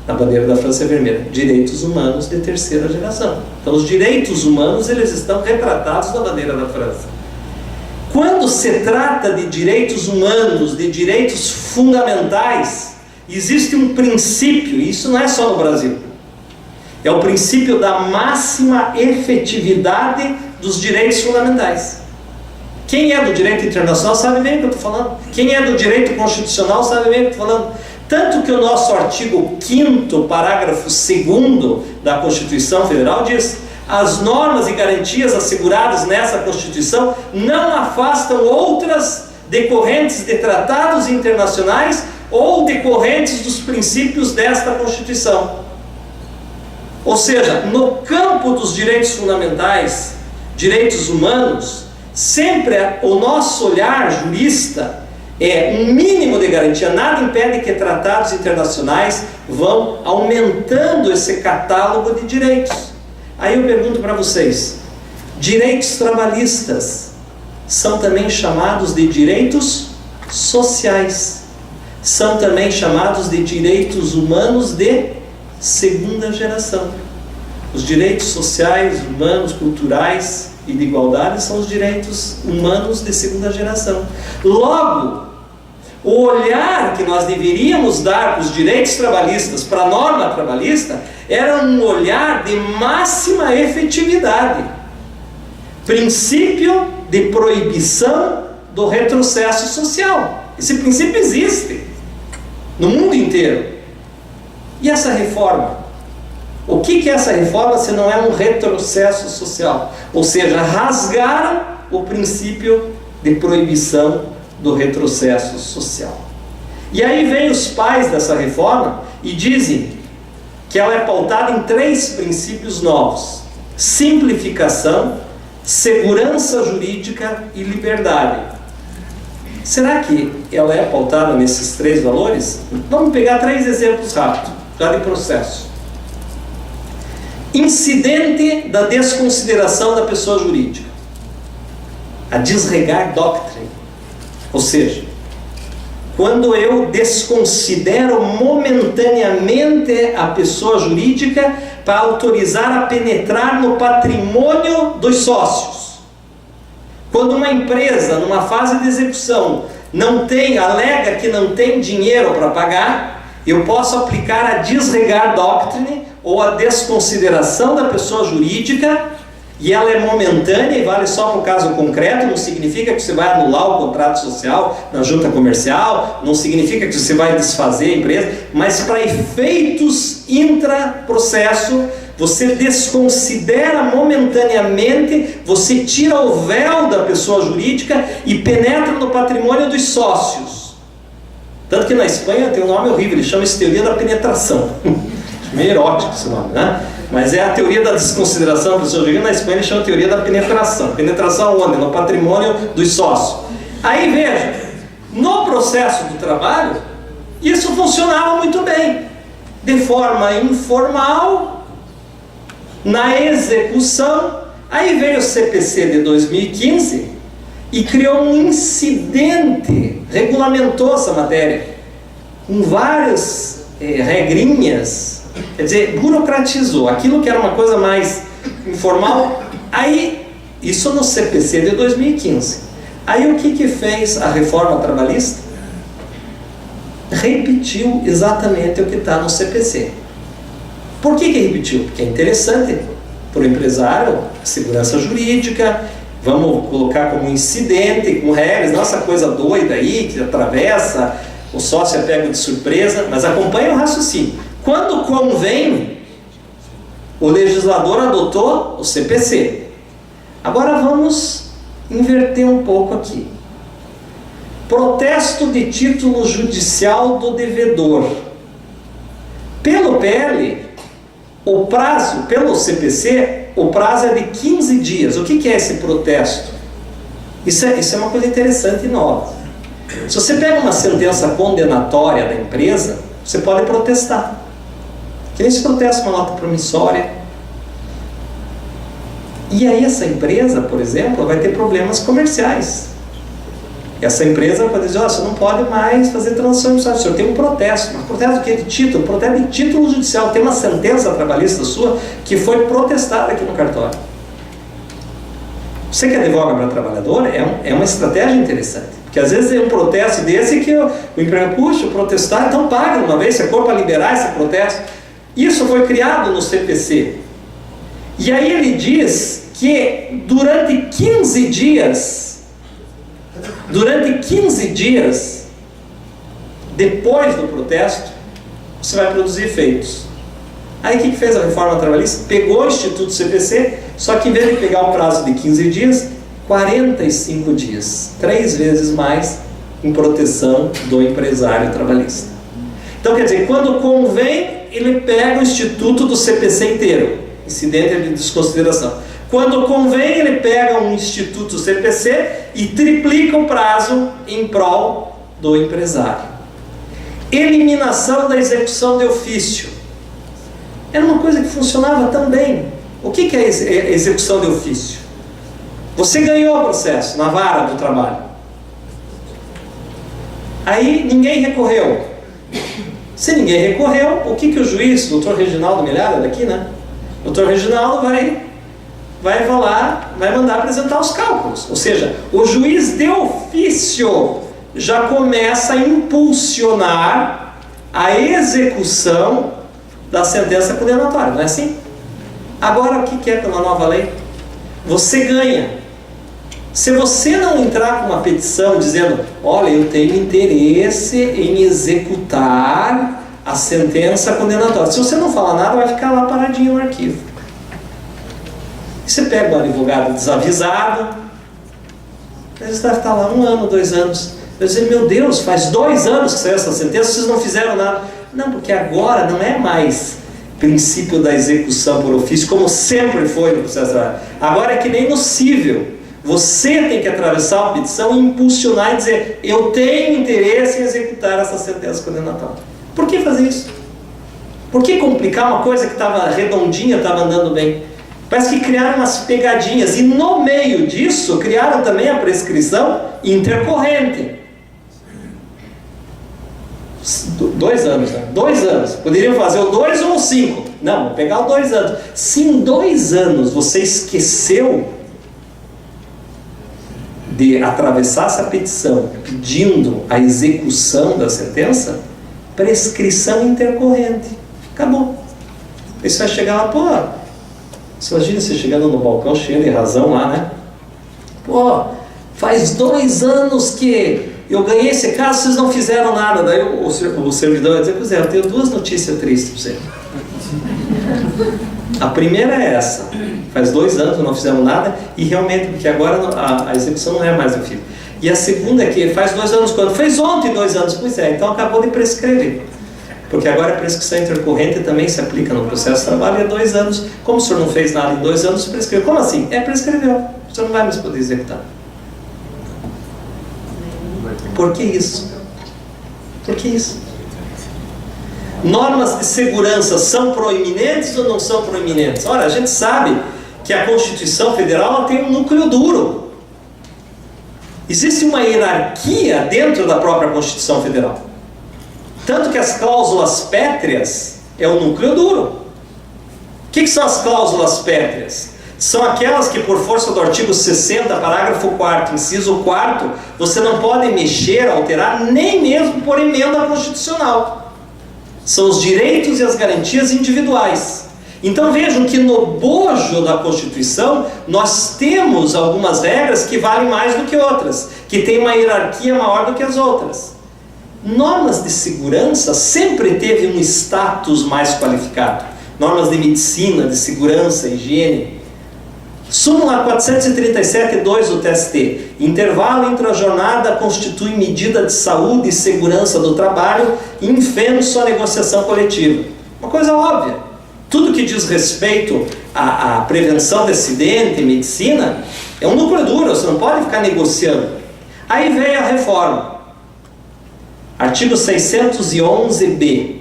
na bandeira da França é vermelha, direitos humanos de terceira geração. Então os direitos humanos, eles estão retratados na bandeira da França. Quando se trata de direitos humanos, de direitos fundamentais, existe um princípio, e isso não é só no Brasil, é o princípio da máxima efetividade dos direitos fundamentais. Quem é do direito internacional sabe bem o que eu estou falando. Quem é do direito constitucional sabe bem o que eu estou falando. Tanto que o nosso artigo 5º, parágrafo 2º da Constituição Federal diz: as normas e garantias asseguradas nessa Constituição não afastam outras decorrentes de tratados internacionais ou decorrentes dos princípios desta Constituição. Ou seja, no campo dos direitos fundamentais, direitos humanos, sempre o nosso olhar jurista é um mínimo de garantia. Nada impede que tratados internacionais vão aumentando esse catálogo de direitos. Aí eu pergunto para vocês: direitos trabalhistas são também chamados de direitos sociais, são também chamados de direitos humanos de segunda geração. Os direitos sociais, humanos, culturais e de igualdade são os direitos humanos de segunda geração. Logo, o olhar que nós deveríamos dar para os direitos trabalhistas, para a norma trabalhista, era um olhar de máxima efetividade. Princípio de proibição do retrocesso social. Esse princípio existe no mundo inteiro. E essa reforma? O que é essa reforma se não é um retrocesso social? Ou seja, rasgaram o princípio de proibição do retrocesso social. E aí vem os pais dessa reforma e dizem que ela é pautada em 3 princípios novos: simplificação, segurança jurídica e liberdade. Será que ela é pautada nesses 3 valores? Vamos pegar 3 exemplos rápidos, já de processo. Incidente da desconsideração da pessoa jurídica, a disregard doctrine. Ou seja, quando eu desconsidero momentaneamente a pessoa jurídica para autorizar a penetrar no patrimônio dos sócios. Quando uma empresa, numa fase de execução, alega que não tem dinheiro para pagar, eu posso aplicar a disregard doctrine, ou a desconsideração da pessoa jurídica, e ela é momentânea e vale só para o caso concreto, não significa que você vai anular o contrato social na junta comercial, não significa que você vai desfazer a empresa, mas para efeitos intraprocesso, você desconsidera momentaneamente, você tira o véu da pessoa jurídica e penetra no patrimônio dos sócios. Tanto que na Espanha tem um nome horrível, ele chama isso teoria da penetração. Meio erótico esse nome, né? Mas é a teoria da desconsideração da pessoa jurídica. Na Espanha ele chama teoria da penetração. Penetração onde? No patrimônio dos sócios. Aí veja, no processo do trabalho, isso funcionava muito bem. De forma informal, na execução, aí veio o CPC de 2015 e criou um incidente, regulamentou essa matéria, com várias regrinhas, quer dizer, burocratizou aquilo que era uma coisa mais informal. Aí, isso no CPC de 2015. Aí o que fez a reforma trabalhista? Repetiu exatamente o que está no CPC. Por que repetiu? Porque é interessante para o empresário, segurança jurídica, vamos colocar como incidente, com regras, não essa coisa doida aí, que atravessa, o sócio é pego de surpresa, mas acompanha o raciocínio. Quando convém, o legislador adotou o CPC. Agora vamos inverter um pouco aqui. Protesto de título judicial do devedor. Pelo PL, o prazo, pelo CPC, o prazo é de 15 dias. O que é esse protesto? Isso é uma coisa interessante e nova. Se você pega uma sentença condenatória da empresa, você pode protestar. Que nem se protesta uma nota promissória. E aí essa empresa, por exemplo, vai ter problemas comerciais. Essa empresa pode dizer, você não pode mais fazer transações, o senhor tem um protesto. Mas protesto do que? De título? Protesto de título judicial. Tem uma sentença trabalhista sua que foi protestada aqui no cartório. Você que advoga para trabalhador, é uma estratégia interessante. Porque às vezes é um protesto desse que o empregador, puxa, protestar, então paga uma vez, se for para liberar esse protesto. Isso foi criado no CPC. E aí ele diz que durante 15 dias, depois do protesto, você vai produzir efeitos. Aí o que fez a reforma trabalhista? Pegou o Instituto CPC, só que em vez de pegar o prazo de 15 dias, 45 dias, 3 vezes mais em proteção do empresário trabalhista. Então quer dizer, quando convém, ele pega o Instituto do CPC inteiro, incidente de desconsideração. Quando convém, ele pega um Instituto CPC e triplica o prazo em prol do empresário. Eliminação da execução de ofício. Era uma coisa que funcionava tão bem. O que é execução de ofício? Você ganhou o processo na vara do trabalho. Aí ninguém recorreu. Se ninguém recorreu, o que o juiz, doutor Reginaldo Milhada, daqui, né? Doutor Reginaldo vai falar, vai mandar apresentar os cálculos. Ou seja, o juiz de ofício já começa a impulsionar a execução da sentença condenatória, não é assim? Agora, o que é pela nova lei? Você ganha. Se você não entrar com uma petição dizendo, olha, eu tenho interesse em executar a sentença condenatória. Se você não falar nada, vai ficar lá paradinho no arquivo. Você pega um advogado desavisado, ele deve estar lá 1 ano, 2 anos. Eu dizer, meu Deus, faz 2 anos que saiu essa sentença, vocês não fizeram nada. Não, porque agora não é mais princípio da execução por ofício, como sempre foi no processo de trabalho. Agora é que nem no cível. Você tem que atravessar a petição e impulsionar e dizer, eu tenho interesse em executar essa sentença condenatória. Por que fazer isso? Por que complicar uma coisa que estava redondinha, estava andando bem? Parece que criaram umas pegadinhas, e no meio disso, criaram também a prescrição intercorrente. 2 anos, né? 2 anos. Poderiam fazer o 2 ou o 5. Não, vou pegar o 2 anos. Se em 2 anos você esqueceu de atravessar essa petição pedindo a execução da sentença, prescrição intercorrente. Acabou. Isso vai chegar lá, pô, Você imagina você chegando no balcão cheio de razão lá, né? Pô, faz 2 anos que eu ganhei esse caso, vocês não fizeram nada. Daí o servidor vai dizer, pois é, eu tenho 2 notícias tristes para você. A primeira é essa, faz 2 anos que não fizemos nada, e realmente, porque agora a execução não é mais do filho. E a segunda é que faz 2 anos quando? Fez ontem 2 anos, pois é, então acabou de prescrever. Porque agora a prescrição intercorrente também se aplica no processo de trabalho e é 2 anos. Como o senhor não fez nada em 2 anos, prescreveu. Como assim? Prescreveu. O senhor não vai mais poder executar. Por que isso? Por que isso? Normas de segurança são proeminentes ou não são proeminentes? Ora, a gente sabe que a Constituição Federal tem um núcleo duro. Existe uma hierarquia dentro da própria Constituição Federal. Tanto que as cláusulas pétreas é o núcleo duro. O que são as cláusulas pétreas? São aquelas que, por força do artigo 60, parágrafo 4º, inciso 4º, você não pode mexer, alterar, nem mesmo por emenda constitucional. São os direitos e as garantias individuais. Então vejam que no bojo da Constituição nós temos algumas regras que valem mais do que outras, que têm uma hierarquia maior do que as outras. Normas de segurança sempre teve um status mais qualificado. Normas de medicina, de segurança, higiene. Súmula 437.2 do TST. Intervalo entre a jornada constitui medida de saúde e segurança do trabalho e infenso à negociação coletiva. Uma coisa óbvia. Tudo que diz respeito à prevenção de acidente, medicina, é um núcleo duro, você não pode ficar negociando. Aí veio a reforma. Artigo 611b.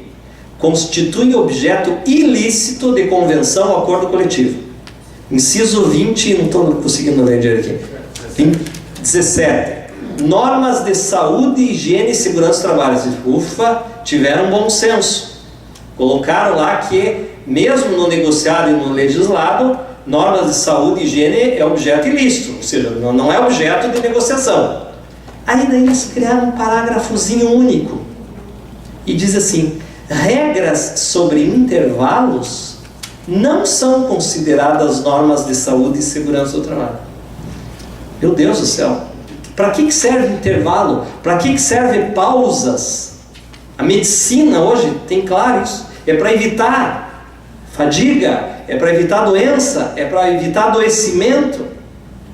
Constitui objeto ilícito de convenção ou acordo coletivo. Inciso 20, não estou conseguindo ler direito aqui. 17. Normas de saúde, higiene e segurança do trabalho. Ufa, tiveram bom senso. Colocaram lá que, mesmo no negociado e no legislado, normas de saúde e higiene é objeto ilícito, ou seja, não é objeto de negociação. Aí daí eles criaram um parágrafozinho único e diz assim: regras sobre intervalos não são consideradas normas de saúde e segurança do trabalho. Meu Deus do céu, para que serve intervalo? Para que serve pausas? A medicina hoje tem claro isso, é para evitar fadiga, é para evitar doença, é para evitar adoecimento.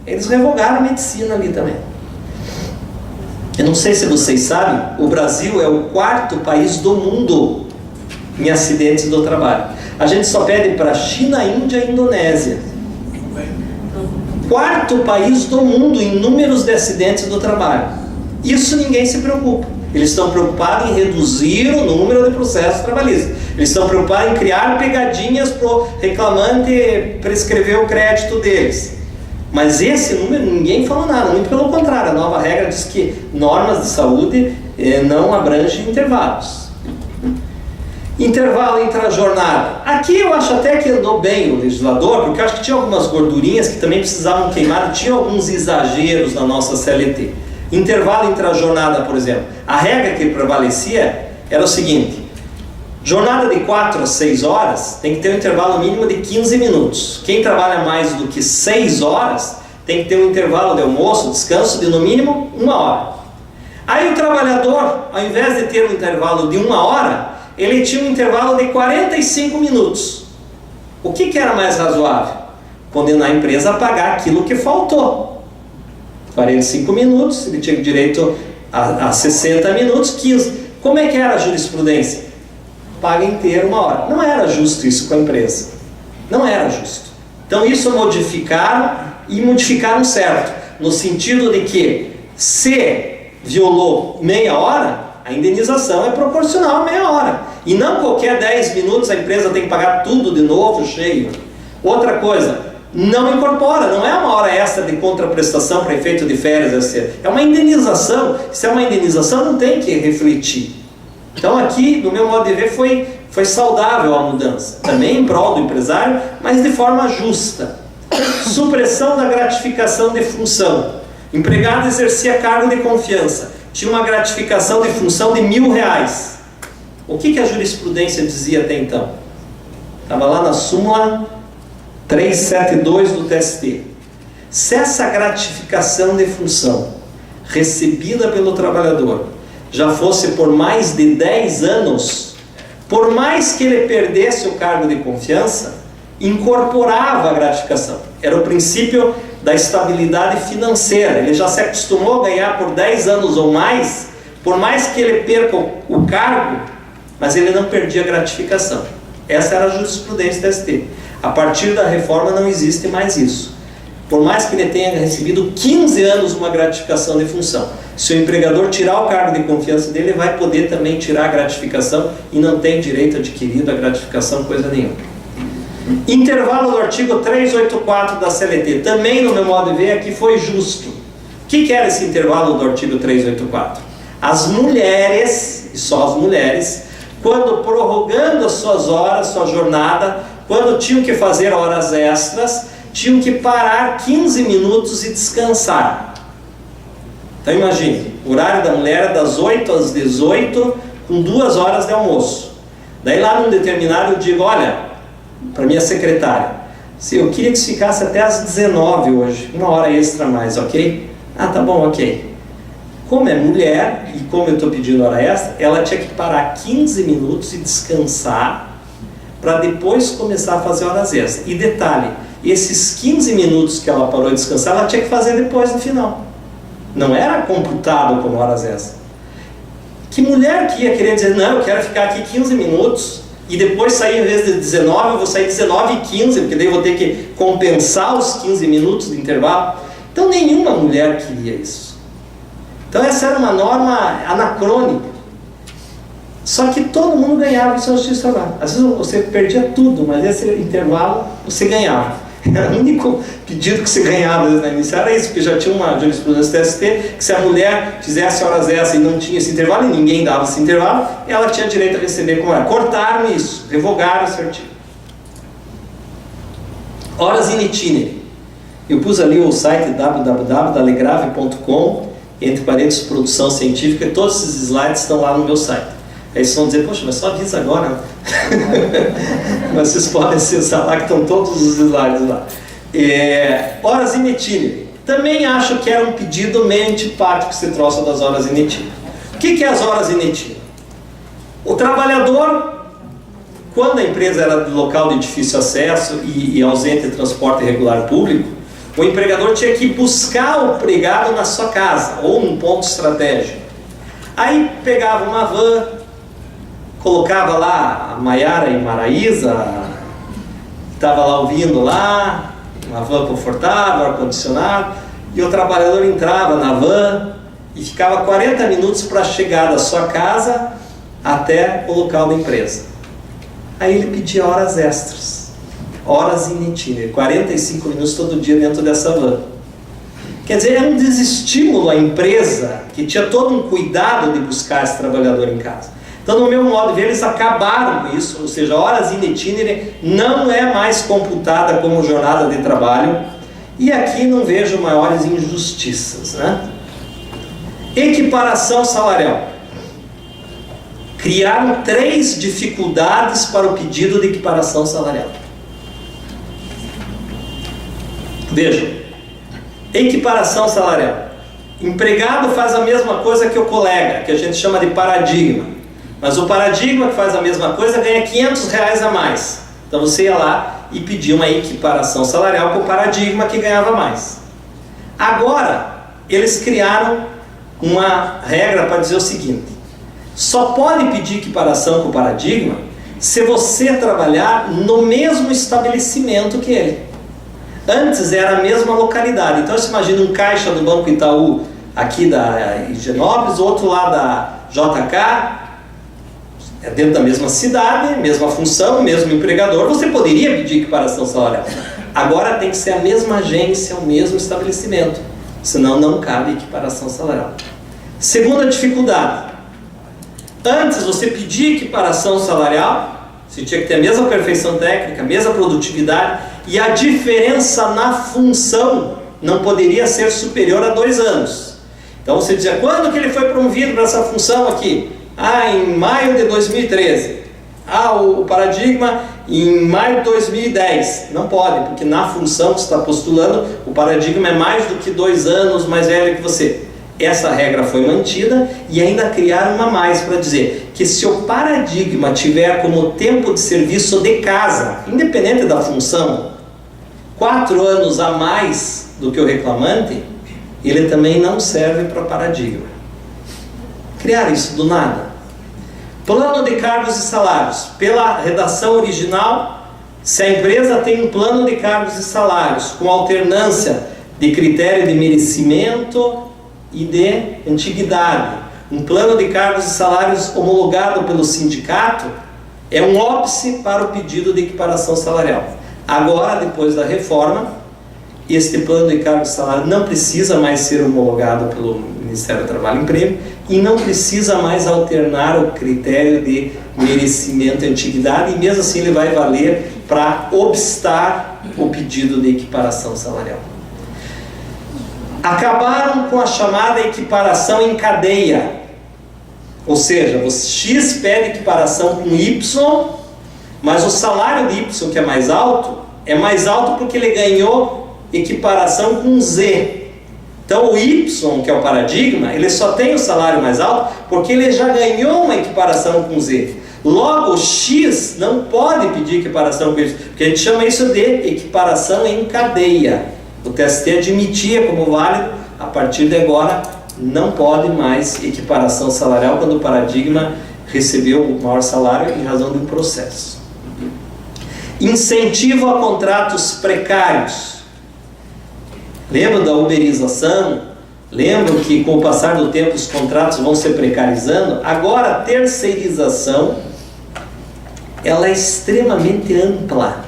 Eles revogaram a medicina ali também. Eu não sei se vocês sabem, o Brasil é o 4º país do mundo em acidentes do trabalho. A gente só pede para a China, Índia e Indonésia. 4º país do mundo em números de acidentes do trabalho. Isso ninguém se preocupa. Eles estão preocupados em reduzir o número de processos trabalhistas. Eles estão preocupados em criar pegadinhas para o reclamante prescrever o crédito deles. Mas esse número, ninguém falou nada, muito pelo contrário. A nova regra diz que normas de saúde não abrangem intervalos. Intervalo entre a jornada. Aqui eu acho até que andou bem o legislador, porque eu acho que tinha algumas gordurinhas que também precisavam queimar, tinha alguns exageros na nossa CLT. Intervalo entre a jornada, por exemplo. A regra que prevalecia era o seguinte: jornada de 4 a 6 horas tem que ter um intervalo mínimo de 15 minutos. Quem trabalha mais do que 6 horas tem que ter um intervalo de almoço, descanso de no mínimo 1 hora. Aí o trabalhador, ao invés de ter um intervalo de 1 hora, ele tinha um intervalo de 45 minutos. O que era mais razoável? Condenar a empresa a pagar aquilo que faltou. 45 minutos, ele tinha direito a 60 minutos, 15. Como é que era a jurisprudência? Paga inteiro 1 hora. Não era justo isso com a empresa. Não era justo. Então isso modificaram e modificaram certo. No sentido de que se violou meia hora, a indenização é proporcional a meia hora. E não qualquer 10 minutos a empresa tem que pagar tudo de novo, cheio. Outra coisa, não incorpora, não é 1 hora extra de contraprestação para efeito de férias. É uma indenização. Se é uma indenização, não tem que refletir. Então aqui, no meu modo de ver, foi saudável a mudança. Também em prol do empresário, mas de forma justa. Supressão da gratificação de função. Empregado exercia cargo de confiança. Tinha uma gratificação de função de R$1.000. O que a jurisprudência dizia até então? Estava lá na súmula 372 do TST. Se essa gratificação de função recebida pelo trabalhador já fosse por mais de 10 anos, por mais que ele perdesse o cargo de confiança, incorporava a gratificação. Era o princípio da estabilidade financeira. Ele já se acostumou a ganhar por 10 anos ou mais, por mais que ele perca o cargo, mas ele não perdia a gratificação. Essa era a jurisprudência do ST. A partir da reforma não existe mais isso. Por mais que ele tenha recebido 15 anos uma gratificação de função, se o empregador tirar o cargo de confiança dele, ele vai poder também tirar a gratificação e não tem direito adquirido a gratificação, coisa nenhuma. Intervalo do artigo 384 da CLT, também no meu modo de ver aqui foi justo. O que era esse intervalo do artigo 384? As mulheres, e só as mulheres, quando prorrogando as suas horas, sua jornada, quando tinham que fazer horas extras, tinham que parar 15 minutos e descansar. Então imagine, o horário da mulher é das 8 às 18, com 2 horas de almoço. Daí lá num determinado eu digo, olha, para minha secretária, se eu queria que você ficasse até às 19 hoje, 1 hora extra a mais, ok? Ah, tá bom, ok. Como é mulher, e como eu estou pedindo hora extra, ela tinha que parar 15 minutos e descansar, para depois começar a fazer horas extras. E detalhe, esses 15 minutos que ela parou de descansar, ela tinha que fazer depois no final. Não era computado como horas extras. Que mulher que ia querer dizer, não, eu quero ficar aqui 15 minutos, e depois sair, em vez de 19, eu vou sair 19 e 15, porque daí eu vou ter que compensar os 15 minutos de intervalo. Então nenhuma mulher queria isso. Então essa era uma norma anacrônica. Só que todo mundo ganhava isso na justiça do trabalho. Às vezes você perdia tudo, mas esse intervalo você ganhava. Era o único pedido que você ganhava na início, era isso, porque já tinha uma jurisprudência do ST, que se a mulher fizesse horas extras e não tinha esse intervalo, e ninguém dava esse intervalo, ela tinha direito a receber como era. Cortaram isso, revogaram esse artigo. Horas in itinere. Eu pus ali o site www.dalegrave.com, entre parênteses, produção científica, e todos esses slides estão lá no meu site. Aí vocês vão dizer, poxa, mas só avisa agora. Mas vocês podem acessar lá que estão todos os slides lá. Horas in itinere. Também acho que era um pedido meio antipático esse troço das horas in itinere. O que é as horas in itinere? O trabalhador, quando a empresa era de local de difícil acesso e ausente de transporte regular público, o empregador tinha que buscar o empregado na sua casa ou num ponto estratégico. Aí pegava uma van, colocava lá a Maiara e Maraísa, estava lá ouvindo lá, uma van confortável, ar-condicionado, e o trabalhador entrava na van e ficava 40 minutos para chegar da sua casa até o local da empresa. Aí ele pedia horas extras, horas in itinere, 45 minutos todo dia dentro dessa van. Quer dizer, era um desestímulo à empresa, que tinha todo um cuidado de buscar esse trabalhador em casa. Então, no meu modo de ver, eles acabaram com isso, ou seja, horas in itinere não é mais computada como jornada de trabalho, e aqui não vejo maiores injustiças, né? Equiparação salarial. Criaram 3 dificuldades para o pedido de equiparação salarial. Vejam, equiparação salarial. Empregado faz a mesma coisa que o colega, que a gente chama de paradigma. Mas o paradigma que faz a mesma coisa ganha R$500 a mais. Então você ia lá e pedia uma equiparação salarial com o paradigma que ganhava mais. Agora, eles criaram uma regra para dizer o seguinte: só pode pedir equiparação com o paradigma se você trabalhar no mesmo estabelecimento que ele. Antes era a mesma localidade. Então você imagina um caixa do Banco Itaú aqui da Higienópolis, outro lá da JK, é dentro da mesma cidade, mesma função, mesmo empregador, você poderia pedir equiparação salarial. Agora tem que ser a mesma agência, o mesmo estabelecimento, senão não cabe equiparação salarial. Segunda dificuldade: antes você pedia equiparação salarial, você tinha que ter a mesma perfeição técnica, a mesma produtividade, e a diferença na função não poderia ser superior a 2 anos. Então você dizia, quando que ele foi promovido para essa função aqui? Em maio de 2013. O paradigma em maio de 2010. Não pode, porque na função que você está postulando, o paradigma é mais do que 2 anos mais velho que você. Essa regra foi mantida e ainda criaram uma mais para dizer que se o paradigma tiver como tempo de serviço de casa, independente da função, 4 anos a mais do que o reclamante, ele também não serve para paradigma. Criaram isso do nada. Plano de cargos e salários. Pela redação original, se a empresa tem um plano de cargos e salários com alternância de critério de merecimento e de antiguidade, um plano de cargos e salários homologado pelo sindicato, é um óbice para o pedido de equiparação salarial. Agora, depois da reforma, este plano de cargos e salários não precisa mais ser homologado pelo Ministério do Trabalho e Emprego e não precisa mais alternar o critério de merecimento e antiguidade, e mesmo assim ele vai valer para obstar o pedido de equiparação salarial. Acabaram com a chamada equiparação em cadeia, ou seja, o X pede equiparação com Y, mas o salário de Y, que é mais alto porque ele ganhou equiparação com Z. Então o Y, que é o paradigma, ele só tem o salário mais alto porque ele já ganhou uma equiparação com Z. Logo, o X não pode pedir equiparação com Y, porque a gente chama isso de equiparação em cadeia. O TST admitia como válido, a partir de agora não pode mais equiparação salarial quando o paradigma recebeu o maior salário em razão de um processo. Incentivo a contratos precários. Lembram da uberização? Lembram que com o passar do tempo os contratos vão se precarizando? Agora a terceirização, ela é extremamente ampla.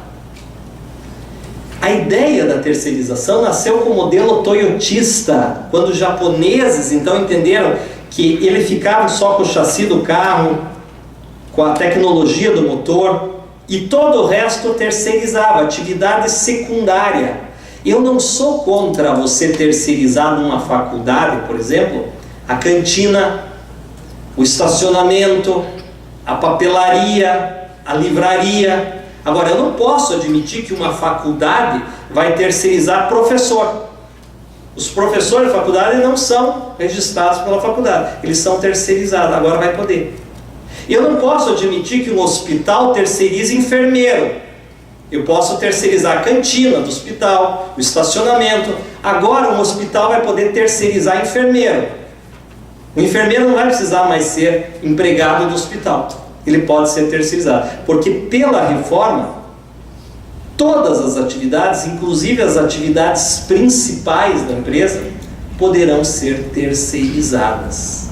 A ideia da terceirização nasceu com o modelo toyotista, quando os japoneses então entenderam que ele ficava só com o chassi do carro, com a tecnologia do motor, e todo o resto terceirizava, atividade secundária. Eu não sou contra você terceirizar numa faculdade, por exemplo, a cantina, o estacionamento, a papelaria, a livraria. Agora, eu não posso admitir que uma faculdade vai terceirizar professor. Os professores da faculdade não são registrados pela faculdade, eles são terceirizados, agora vai poder. Eu não posso admitir que um hospital terceirize enfermeiro. Eu posso terceirizar a cantina do hospital, o estacionamento. Agora um hospital vai poder terceirizar enfermeiro. O enfermeiro não vai precisar mais ser empregado do hospital. Ele pode ser terceirizado. Porque pela reforma, todas as atividades, inclusive as atividades principais da empresa, poderão ser terceirizadas.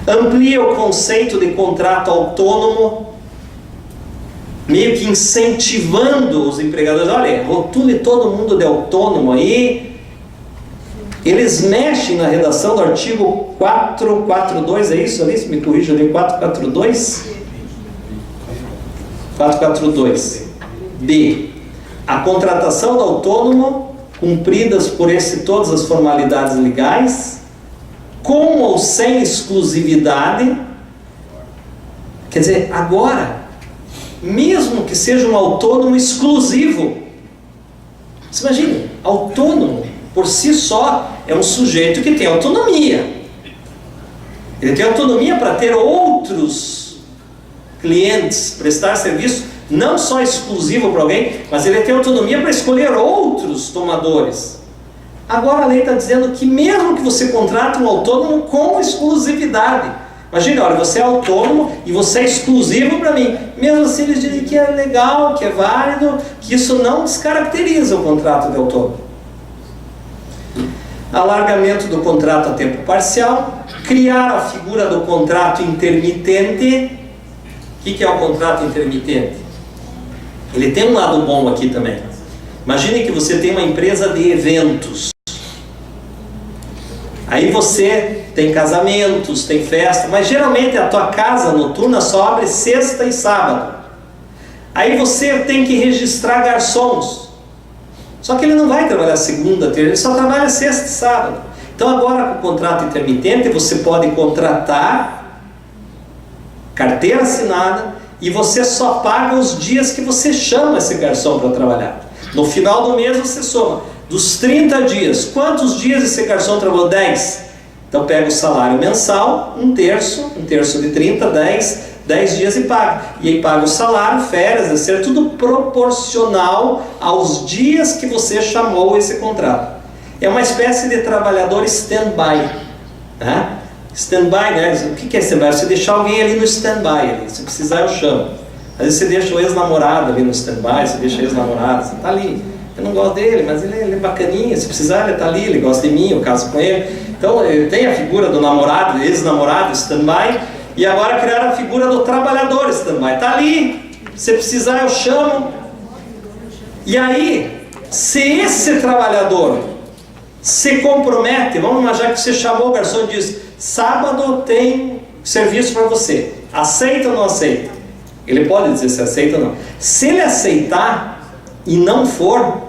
Amplia o conceito de contrato autônomo, meio que incentivando os empregadores. Olha, rotule todo mundo de autônomo aí. Eles mexem na redação do artigo 442, é isso ali? Se me corrija ali, 442? 442. B. A contratação do autônomo, cumpridas por todas as formalidades legais, com ou sem exclusividade. Quer dizer, agora, mesmo que seja um autônomo exclusivo, você imagina, autônomo por si só é um sujeito que tem autonomia. Ele tem autonomia para ter outros clientes, prestar serviço não só exclusivo para alguém, mas ele tem autonomia para escolher outros tomadores. Agora a lei está dizendo que mesmo que você contrate um autônomo com exclusividade, imagina, olha, você é autônomo e você é exclusivo para mim, mesmo assim eles dizem que é legal, que é válido, que isso não descaracteriza o contrato de autônomo. Alargamento do contrato a tempo parcial, criar a figura do contrato intermitente. O que é o contrato intermitente? Ele tem um lado bom aqui também. Imagine que você tem uma empresa de eventos. Aí você tem casamentos, tem festa, mas geralmente a tua casa noturna só abre sexta e sábado. Aí você tem que registrar garçons. Só que ele não vai trabalhar segunda, terça, ele só trabalha sexta e sábado. Então agora com o contrato intermitente você pode contratar carteira assinada e você só paga os dias que você chama esse garçom para trabalhar. No final do mês você soma. Dos 30 dias, quantos dias esse garçom trabalhou? 10. Então pega o salário mensal, um terço de 30, 10 dias e paga. E aí paga o salário, férias, etc. Tudo proporcional aos dias que você chamou esse contrato. É uma espécie de trabalhador stand-by, né? Stand-by, né? O que é stand-by? Você deixar alguém ali no stand-by, se precisar eu chamo. Às vezes você deixa o ex-namorado ali no stand-by, você deixa o ex-namorado, você está ali. Eu não gosto dele, mas ele é bacaninha, se precisar ele está ali, ele gosta de mim, eu caso com ele. Então tem a figura do namorado, ex-namorado, stand-by, e agora criaram a figura do trabalhador stand-by. Está ali, se precisar eu chamo. E aí, se esse trabalhador se compromete, vamos imaginar que você chamou o garçom e disse: sábado tem serviço para você, aceita ou não aceita? Ele pode dizer se aceita ou não. Se ele aceitar e não for,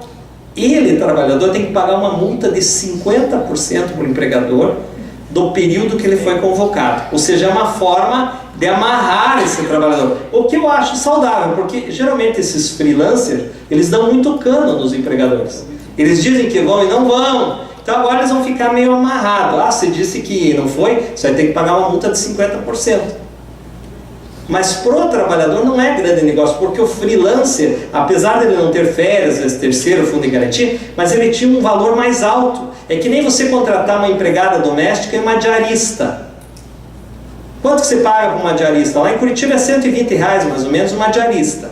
ele, trabalhador, tem que pagar uma multa de 50% para o empregador do período que ele foi convocado. Ou seja, é uma forma de amarrar esse trabalhador. O que eu acho saudável, porque geralmente esses freelancers, eles dão muito cano nos empregadores. Eles dizem que vão e não vão. Então agora eles vão ficar meio amarrados. Ah, você disse que não foi, você vai ter que pagar uma multa de 50%. Mas para o trabalhador não é grande negócio, porque o freelancer, apesar de ele não ter férias, esse terceiro fundo de garantia, mas ele tinha um valor mais alto. É que nem você contratar uma empregada doméstica e uma diarista. Quanto que você paga para uma diarista? Lá em Curitiba é R$120 mais ou menos uma diarista.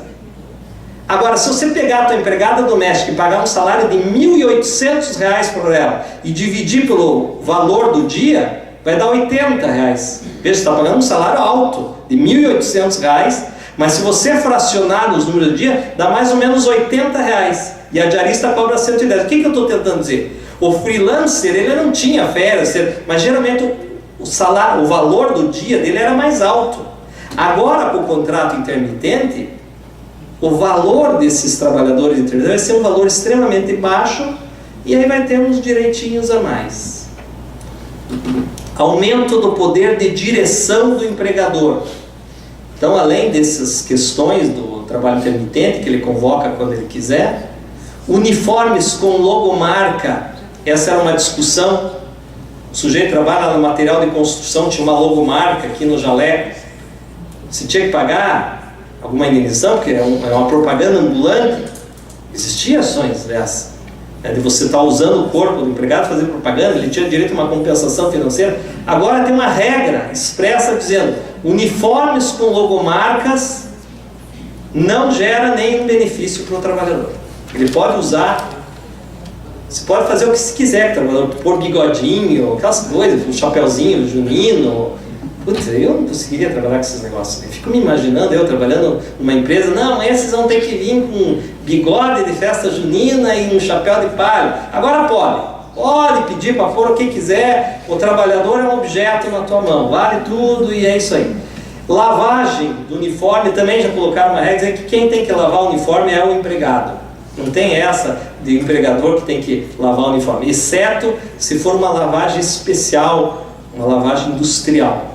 Agora, se você pegar a tua empregada doméstica e pagar um salário de R$1.800 por ela e dividir pelo valor do dia, vai dar R$80. Veja, você está pagando um salário alto de R$1.800, mas se você fracionar nos números do dia, dá mais ou menos R$80. E a diarista cobra R$110. O que eu estou tentando dizer? O freelancer, ele não tinha férias, mas geralmente o salário, o valor do dia dele era mais alto. Agora, com o contrato intermitente, o valor desses trabalhadores intermitentes vai ser um valor extremamente baixo, e aí vai ter uns direitinhos a mais. Aumento do poder de direção do empregador. Então, além dessas questões do trabalho intermitente, que ele convoca quando ele quiser, uniformes com logomarca. Essa era uma discussão. O sujeito trabalha no material de construção, tinha uma logomarca aqui no jaleco. Se tinha que pagar alguma indenização, porque é uma propaganda ambulante. Existiam ações dessas, de você estar usando o corpo do empregado, fazer propaganda, ele tinha direito a uma compensação financeira. Agora tem uma regra expressa dizendo: uniformes com logomarcas não gera nenhum benefício para o trabalhador. Ele pode usar, você pode fazer o que se quiser, trabalhador, pôr bigodinho, aquelas coisas, um chapeuzinho junino. Putz, eu não conseguiria trabalhar com esses negócios. Eu fico me imaginando, eu trabalhando numa empresa, não, amanhã vocês vão ter que vir com bigode de festa junina e um chapéu de palha. Agora pode pedir para pôr o que quiser, o trabalhador é um objeto na tua mão, vale tudo e é isso aí. Lavagem do uniforme, também já colocaram uma regra, que quem tem que lavar o uniforme é o empregado. Não tem essa de empregador que tem que lavar o uniforme, exceto se for uma lavagem especial, uma lavagem industrial.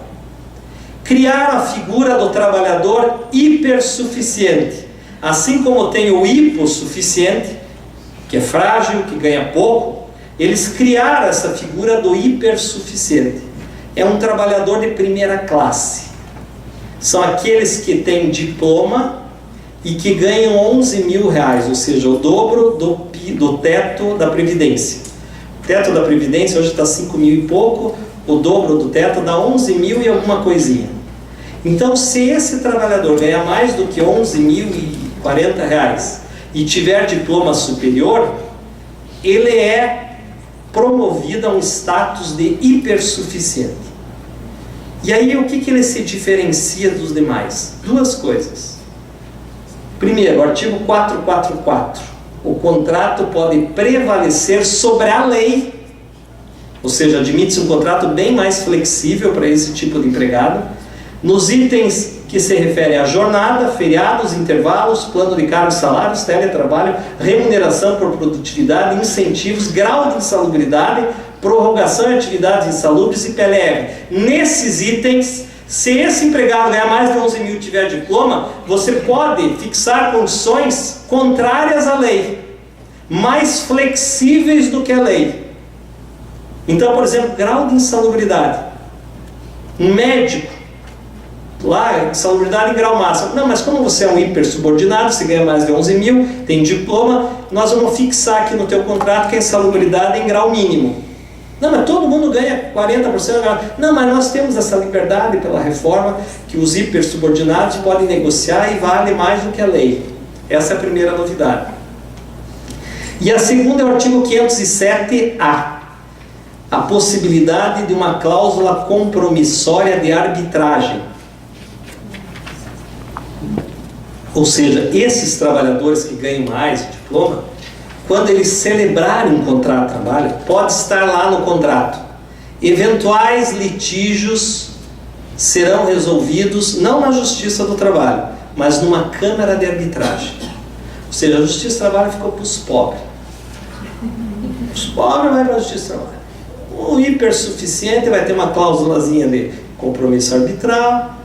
Criar a figura do trabalhador hipersuficiente. Assim como tem o hipossuficiente, que é frágil, que ganha pouco, eles criaram essa figura do hipersuficiente. É um trabalhador de primeira classe. São aqueles que têm diploma e que ganham R$11.000, ou seja, o dobro do teto da Previdência. O teto da Previdência hoje está 5.000 e pouco, o dobro do teto dá 11.000 e alguma coisinha. Então, se esse trabalhador ganhar mais do que R$11.040 e tiver diploma superior, ele é promovido a um status de hipersuficiente. E aí, o que ele se diferencia dos demais? Duas coisas. Primeiro, artigo 444. O contrato pode prevalecer sobre a lei. Ou seja, admite-se um contrato bem mais flexível para esse tipo de empregado, nos itens que se referem à jornada, feriados, intervalos, plano de cargos, salários, teletrabalho, remuneração por produtividade, incentivos, grau de insalubridade, prorrogação de atividades insalubres e PLR. Nesses itens, Se esse empregado ganhar mais de 11 mil e tiver diploma, você pode fixar condições contrárias à lei, mais flexíveis do que a lei. Então, por exemplo, grau de insalubridade. Um médico, lá, insalubridade em grau máximo. Não, mas como você é um hipersubordinado, você ganha mais de 11 mil, tem diploma, nós vamos fixar aqui no teu contrato que a insalubridade é em grau mínimo. Não, mas todo mundo ganha 40%. Não, mas nós temos essa liberdade pela reforma que os hipersubordinados podem negociar e vale mais do que a lei. Essa é a primeira novidade. E a segunda é o artigo 507A. A possibilidade de uma cláusula compromissória de arbitragem. Ou seja, esses trabalhadores que ganham mais diploma, quando eles celebrarem um contrato de trabalho, pode estar lá no contrato: eventuais litígios serão resolvidos não na Justiça do Trabalho, mas numa Câmara de Arbitragem. Ou seja, a Justiça do Trabalho ficou para os pobres. Os pobres vão para a Justiça do Trabalho. O hipersuficiente vai ter uma cláusulazinha de compromisso arbitral,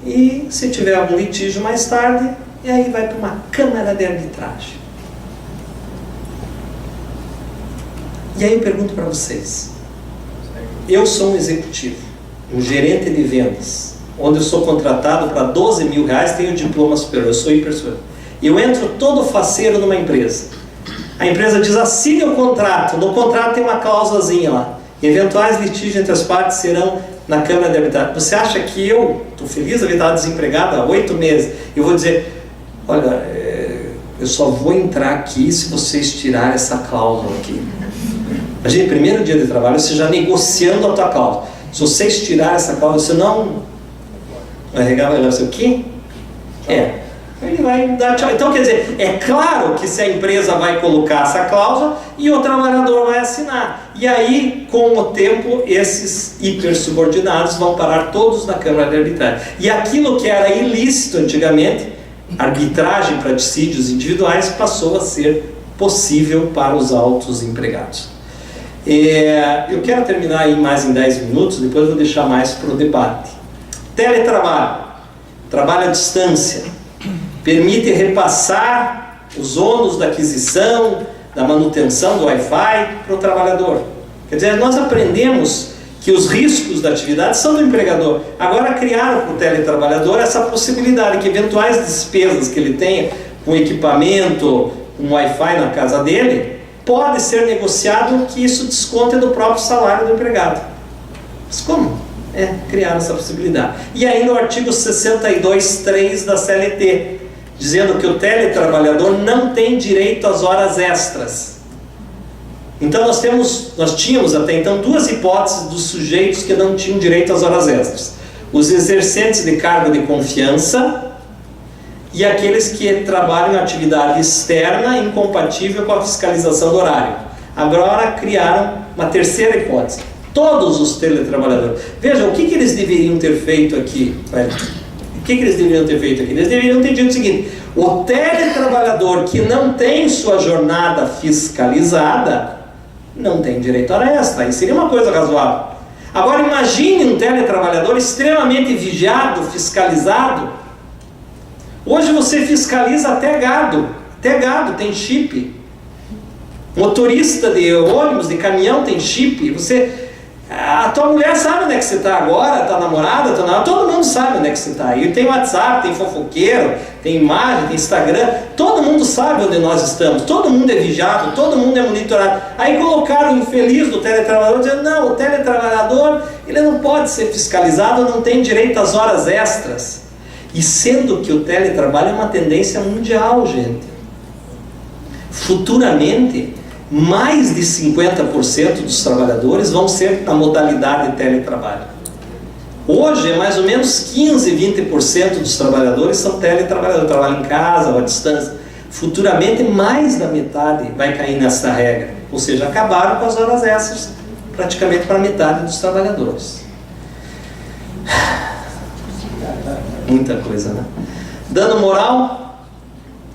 e se tiver algum litígio mais tarde, e aí vai para uma Câmara de Arbitragem. E aí eu pergunto para vocês, eu sou um executivo, um gerente de vendas, onde eu sou contratado para 12 mil reais, tenho diploma superior, eu sou hipersuperior. E eu entro todo faceiro numa empresa. A empresa diz: assine o contrato. No contrato tem uma cláusulazinha lá: eventuais litígios entre as partes serão na Câmara de Arbitragem. Você acha que eu estou feliz de haver estado desempregado há 8 meses? Eu vou dizer: olha, eu só vou entrar aqui se vocês tirarem essa cláusula aqui. Imagina, primeiro dia de trabalho, você já negociando a tua cláusula. Se vocês tirarem essa cláusula, você não vai regar, vai dizer o quê? Ele vai dar tchau. Então, quer dizer, é claro que se a empresa vai colocar essa cláusula e o trabalhador vai assinar. E aí, com o tempo, esses hipersubordinados vão parar todos na Câmara de Arbitragem. E aquilo que era ilícito antigamente, arbitragem para dissídios individuais, passou a ser possível para os altos empregados. Eu quero terminar aí mais em 10 minutos, depois vou deixar mais para o debate. Teletrabalho, trabalho à distância, permite repassar os ônus da aquisição, da manutenção do Wi-Fi para o trabalhador. Quer dizer, nós aprendemos que os riscos da atividade são do empregador. Agora criaram para o teletrabalhador essa possibilidade que eventuais despesas que ele tenha com equipamento, com Wi-Fi na casa dele, pode ser negociado que isso desconte do próprio salário do empregado. Mas como? Criaram essa possibilidade. E ainda o artigo 62.3 da CLT, dizendo que o teletrabalhador não tem direito às horas extras. Então nós tínhamos até então duas hipóteses dos sujeitos que não tinham direito às horas extras: os exercentes de cargo de confiança e aqueles que trabalham em atividade externa incompatível com a fiscalização do horário. Agora criaram uma terceira hipótese: todos os teletrabalhadores. Vejam, o que eles deveriam ter feito aqui? O que eles deveriam ter feito aqui? Eles deveriam ter dito o seguinte: o teletrabalhador que não tem sua jornada fiscalizada não tem direito a hora extra. Isso seria uma coisa razoável. Agora imagine um teletrabalhador extremamente vigiado, fiscalizado. Hoje você fiscaliza até gado tem chip. Motorista de ônibus, de caminhão tem chip. A tua mulher sabe onde é que você está agora, tua namorada, todo mundo sabe onde é que você está. E tem WhatsApp, tem fofoqueiro, tem imagem, tem Instagram, todo mundo sabe onde nós estamos, todo mundo é vigiado, todo mundo é monitorado. Aí colocaram o infeliz do teletrabalhador, dizendo: não, o teletrabalhador ele não pode ser fiscalizado, não tem direito às horas extras. E sendo que o teletrabalho é uma tendência mundial, gente. Futuramente, mais de 50% dos trabalhadores vão ser na modalidade de teletrabalho. Hoje é mais ou menos 15, 20% dos trabalhadores são teletrabalhadores, trabalham em casa ou à distância. Futuramente, mais da metade vai cair nessa regra. Ou seja, acabaram com as horas extras praticamente para metade dos trabalhadores. Muita coisa, né? Dano moral,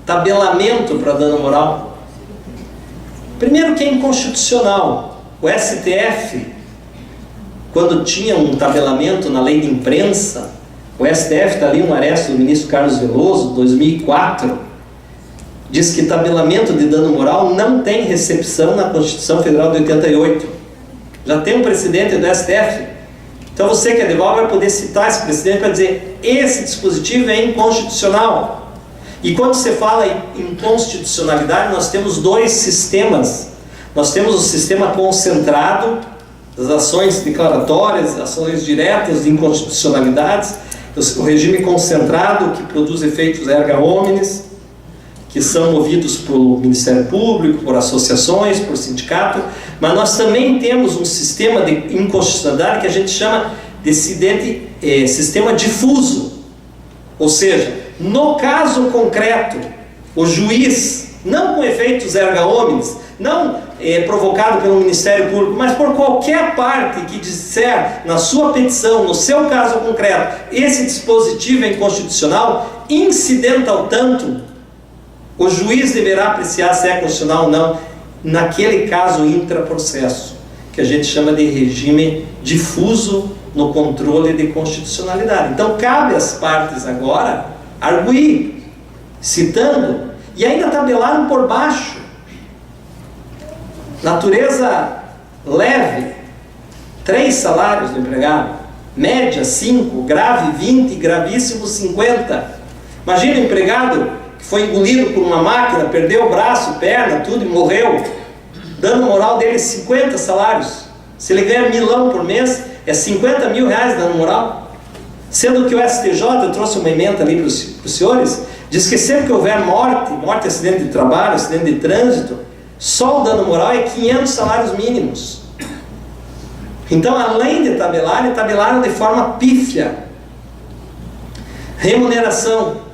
tabelamento para dano moral. Primeiro que é inconstitucional. O STF, quando tinha um tabelamento na lei de imprensa, O STF está ali, um arresto do ministro Carlos Veloso, 2004, diz que tabelamento de dano moral não tem recepção na Constituição Federal de 88. Já tem um precedente do STF. Então você que é advogado vai poder citar esse precedente para dizer: esse dispositivo é inconstitucional. E quando você fala em inconstitucionalidade, nós temos dois sistemas. Nós temos o sistema concentrado das ações declaratórias, ações diretas de inconstitucionalidades, o regime concentrado que produz efeitos erga omnes, que são movidos pelo Ministério Público, por associações, por sindicato, mas nós também temos um sistema de inconstitucionalidade que a gente chama de sistema difuso. Ou seja, no caso concreto, o juiz, não com efeitos erga omnes, não provocado pelo Ministério Público, mas por qualquer parte que disser na sua petição, no seu caso concreto, esse dispositivo é inconstitucional, incidental tanto, o juiz deverá apreciar se é constitucional ou não, naquele caso intraprocesso, que a gente chama de regime difuso no controle de constitucionalidade. Então cabe às partes agora arguir, citando, e ainda tabelaram por baixo: natureza leve, 3 salários do empregado, média 5, grave 20, gravíssimo 50. Imagina o empregado que foi engolido por uma máquina, perdeu o braço, perna, tudo e morreu. Dano moral dele é 50 salários. Se ele ganha $1.000 por mês, é 50 mil reais dano moral. Sendo que o STJ, eu trouxe uma emenda ali para os senhores, diz que sempre que houver morte, acidente de trabalho, acidente de trânsito, só o dano moral é 500 salários mínimos. Então, além de tabelarem, tabelaram de forma pífia. Remuneração.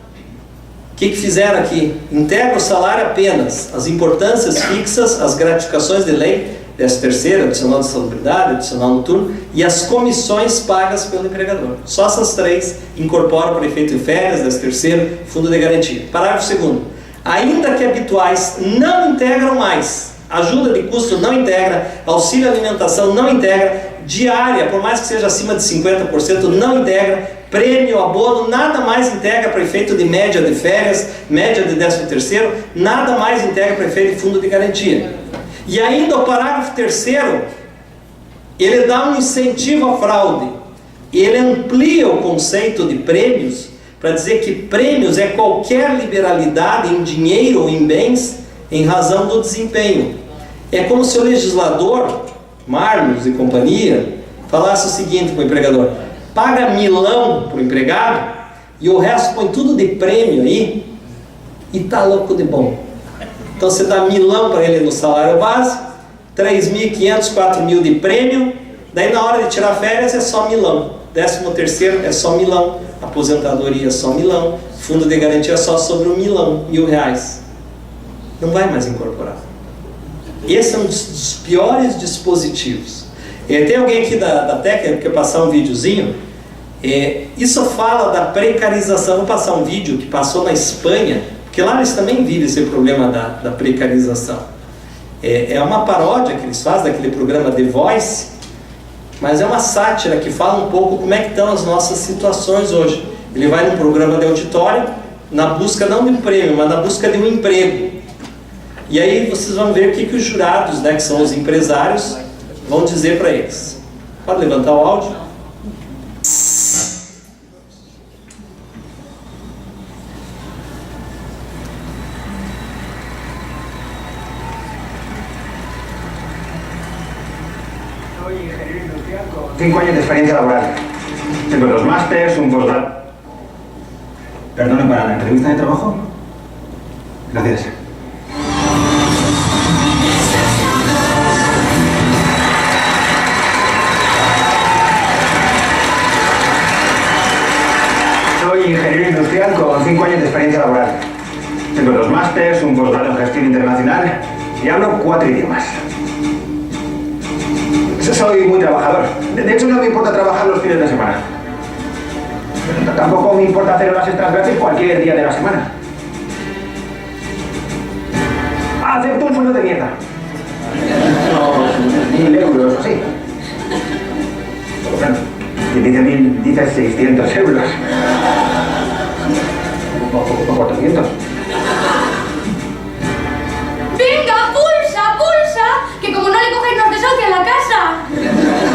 O que fizeram aqui? Integra o salário apenas as importâncias fixas, as gratificações de lei, 13º, adicional de salubridade, adicional noturno, e as comissões pagas pelo empregador. Só essas 3 incorporam para efeito de férias, 13º, fundo de garantia. Parágrafo 2º. Ainda que habituais, não integram mais. Ajuda de custo não integra, auxílio alimentação não integra, diária, por mais que seja acima de 50%, não integra, prêmio, abono, nada mais integra para efeito de média de férias, média de 13º, nada mais integra para efeito de fundo de garantia. E ainda o parágrafo 3º, ele dá um incentivo à fraude. Ele amplia o conceito de prêmios para dizer que prêmios é qualquer liberalidade em dinheiro ou em bens em razão do desempenho. É como se o legislador, Marlos e companhia, falasse o seguinte para o empregador: paga $1.000 para o empregado e o resto põe tudo de prêmio aí e tá louco de bom. Então você dá $1.000 para ele no salário base, 3.500, 4.000 de prêmio, daí na hora de tirar férias é só $1.000, 13º é só $1.000, aposentadoria é só $1.000, fundo de garantia só sobre $1.000, R$1.000. Não vai mais incorporar. Esse é um dos piores dispositivos. Tem alguém aqui da técnica que quer passar um videozinho? Isso fala da precarização. Vou passar um vídeo que passou na Espanha, porque lá eles também vivem esse problema da precarização. É uma paródia que eles fazem daquele programa The Voice, mas é uma sátira que fala um pouco como é que estão as nossas situações hoje. Ele vai num programa de auditório, na busca não de um prêmio, mas na busca de um emprego. E aí vocês vão ver o que os jurados, né, que são os empresários, vão dizer para eles. Pode levantar o áudio? Soy ingeniero industrial con 5 años de experiencia laboral. Tengo 2 másters, un postgrado. ¿Perdone para la entrevista de trabajo? Gracias. Soy ingeniero industrial con 5 años de experiencia laboral. Tengo 2 másters, un postgrado en gestión internacional y hablo 4 idiomas. Soy muy trabajador. De hecho, no me importa trabajar los fines de semana. Pero tampoco me importa hacer horas extras gratis cualquier día de la semana. Acepto un sueldo de mierda. No, 1.000 euros, sí. Bueno, Quien dice 1000 dice 600 euros. O 400. ¡Venga, pulsa! Que como no le coges nos desahucian la casa.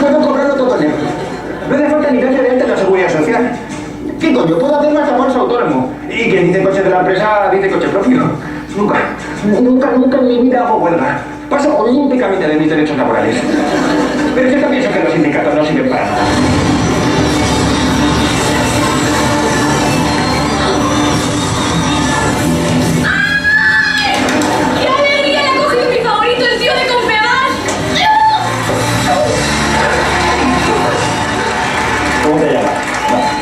Puedo cobrarlo todo negro. No hace falta ni que entre en la seguridad social. ¿Qué coño? Puedo hacerlo hasta falso autónomo. Y quien dice coche de la empresa dice coche propio. Nunca en mi vida hago huelga. Paso olímpicamente de mis derechos laborales. Pero yo también sé que los sindicatos no sirven para nada. ¡Qué alegría! Le ha cogido mi favorito, el tío de Confebask. ¿Cómo te llamas?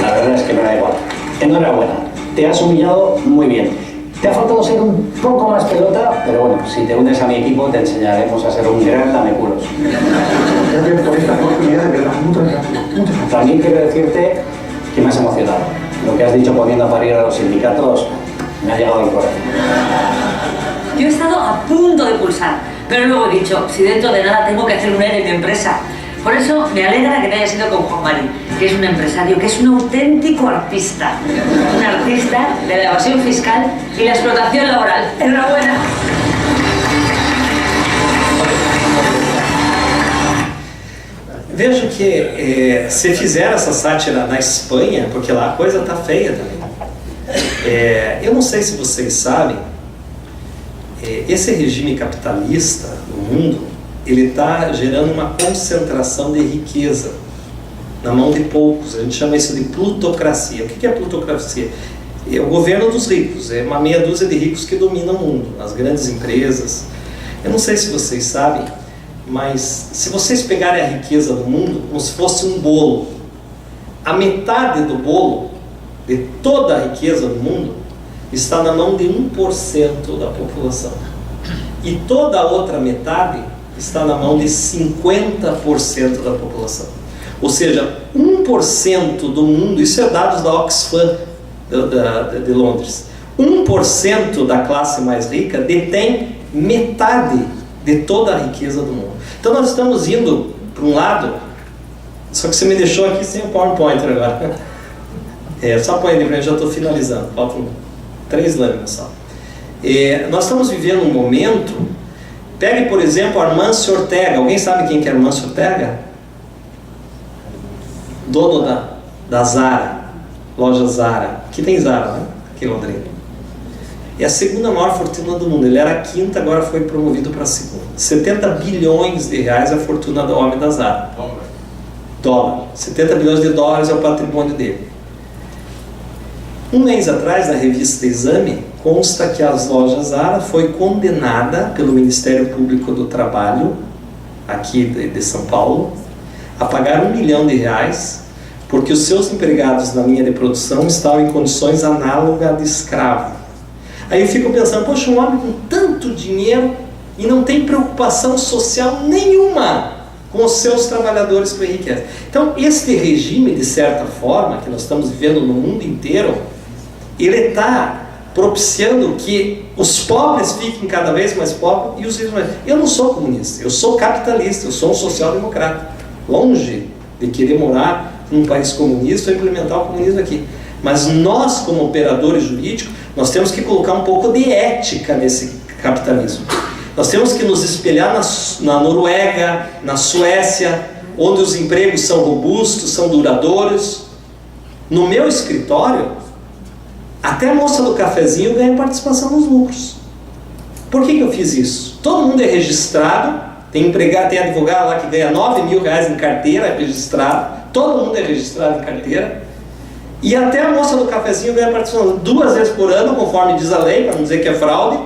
No, la verdad es que me da igual. Enhorabuena, te has humillado muy bien. Te ha faltado ser un poco más pelota, pero bueno, si te unes a mi equipo te enseñaremos a ser un gran lameculos. Gracias por esta oportunidad, de verdad. Muchas gracias. También quiero decirte que me has emocionado. Lo que has dicho poniendo a parir a los sindicatos me ha llegado al corazón. Yo he estado a punto de pulsar, pero luego he dicho, si dentro de nada tengo que hacer un ERE en mi empresa. Por eso me alegra que te hayas ido con Juan Mari, que es un empresario, que es un auténtico artista. Un artista de la evasión fiscal y la explotación laboral. ¡Enhorabuena! Vejo que se fizeram essa sátira na Espanha, porque lá a coisa tá feia também. Eu não sei se vocês sabem, esse regime capitalista no mundo, ele está gerando uma concentração de riqueza na mão de poucos. A gente chama isso de plutocracia. O que é plutocracia? É o governo dos ricos, é uma meia dúzia de ricos que dominam o mundo, as grandes empresas. Eu não sei se vocês sabem, mas se vocês pegarem a riqueza do mundo como se fosse um bolo, a metade do bolo, de toda a riqueza do mundo, está na mão de 1% da população. E toda a outra metade está na mão de 50% da população. Ou seja, 1% do mundo, isso é dados da Oxfam de Londres, 1% da classe mais rica detém metade de toda a riqueza do mundo. Então nós estamos indo para um lado, só que você me deixou aqui sem o PowerPoint agora. Só põe ali para mim, já estou finalizando, faltam 3 lâminas só. Nós estamos vivendo um momento. Pegue, por exemplo, Armancio Ortega. Alguém sabe quem que é Armancio Ortega? Dono da Zara, loja Zara. Aqui tem Zara, né? Aqui em Londrina. É a segunda maior fortuna do mundo. Ele era a quinta, agora foi promovido para a segunda. 70 bilhões de reais é a fortuna do homem da Zara. Dólar. 70 bilhões de dólares é o patrimônio dele. Um mês atrás, na revista Exame, consta que as lojas Zara foi condenada pelo Ministério Público do Trabalho, aqui de São Paulo, a pagar R$1 milhão porque os seus empregados na linha de produção estavam em condições análogas de escravo. Aí eu fico pensando, poxa, um homem com tanto dinheiro e não tem preocupação social nenhuma com os seus trabalhadores que enriquecem. Então, este regime, de certa forma, que nós estamos vivendo no mundo inteiro, ele está propiciando que os pobres fiquem cada vez mais pobres e os ricos mais. Eu não sou comunista, eu sou capitalista, eu sou um social-democrata. Longe de querer morar num país comunista ou implementar o comunismo aqui. Mas nós, como operadores jurídicos, nós temos que colocar um pouco de ética nesse capitalismo. Nós temos que nos espelhar na Noruega, na Suécia, onde os empregos são robustos, são duradouros. No meu escritório, até a moça do cafezinho ganha participação nos lucros. Por que eu fiz isso? Todo mundo é registrado, tem empregado, tem advogado lá que ganha R$9 mil em carteira, é registrado, todo mundo é registrado em carteira, e até a moça do cafezinho ganha participação 2 vezes por ano, conforme diz a lei, para não dizer que é fraude,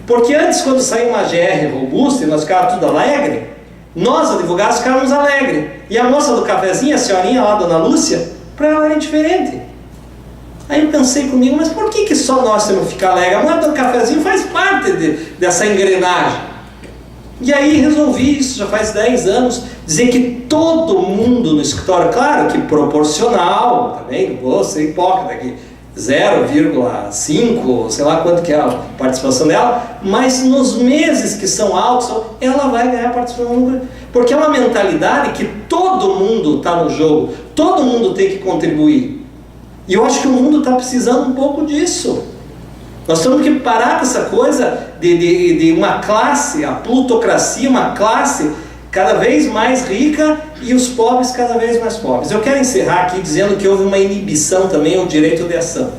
porque antes, quando saiu uma GR robusta e nós ficávamos tudo alegre, nós advogados ficávamos alegres, e a moça do cafezinho, a senhorinha lá, dona Lúcia, para ela era diferente. Aí eu pensei comigo, mas por que só nós temos que ficar alegre? A mulher do cafezinho faz parte dessa engrenagem. E aí resolvi isso, já faz 10 anos, dizer que todo mundo no escritório, claro que proporcional, também, não vou ser hipócrita aqui, 0,5, sei lá quanto que é a participação dela, mas nos meses que são altos, ela vai ganhar participação, porque é uma mentalidade que todo mundo está no jogo, todo mundo tem que contribuir. E eu acho que o mundo está precisando um pouco disso. Nós temos que parar com essa coisa de uma classe, a plutocracia, uma classe cada vez mais rica e os pobres cada vez mais pobres. Eu quero encerrar aqui dizendo que houve uma inibição também ao direito de ação.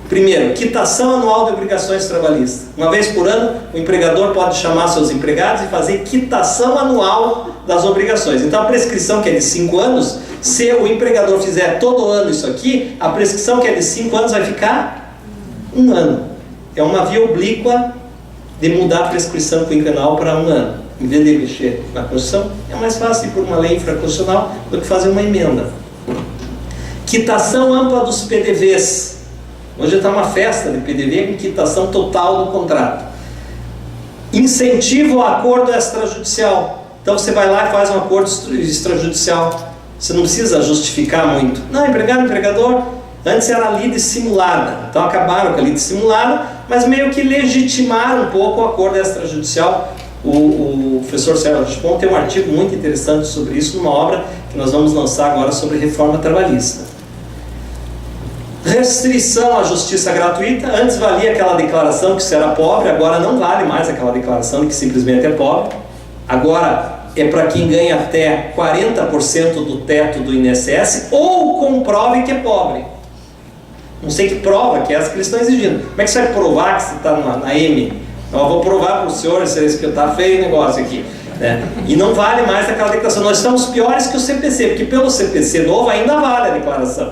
Primeiro, quitação anual de obrigações trabalhistas. Uma vez por ano, o empregador pode chamar seus empregados e fazer quitação anual das obrigações. Então a prescrição que é de 5 anos, se o empregador fizer todo ano isso aqui, a prescrição que é de 5 anos vai ficar 1 ano. É uma via oblíqua de mudar a prescrição quinquenal para 1 ano. Em vez de mexer na Constituição, é mais fácil ir por uma lei infraconstitucional do que fazer uma emenda. Quitação ampla dos PDVs. Hoje está uma festa de PDV com quitação total do contrato. Incentivo ao acordo extrajudicial. Então você vai lá e faz um acordo extrajudicial. Você não precisa justificar muito. Não, empregado, empregador, antes era lide simulada. Então acabaram com a lide simulada, mas meio que legitimaram um pouco o acordo extrajudicial. O professor Sérgio Spon tem um artigo muito interessante sobre isso, numa obra que nós vamos lançar agora sobre reforma trabalhista. Restrição à justiça gratuita. Antes valia aquela declaração que você era pobre, agora não vale mais aquela declaração de que simplesmente é pobre. Agora é para quem ganha até 40% do teto do INSS ou comprove que é pobre. Não sei que prova, que é essa que eles estão exigindo. Como é que você vai provar que você está na M? Eu vou provar para o senhor se está feio o negócio aqui, né? E não vale mais aquela declaração. Nós estamos piores que o CPC, porque pelo CPC novo ainda vale a declaração.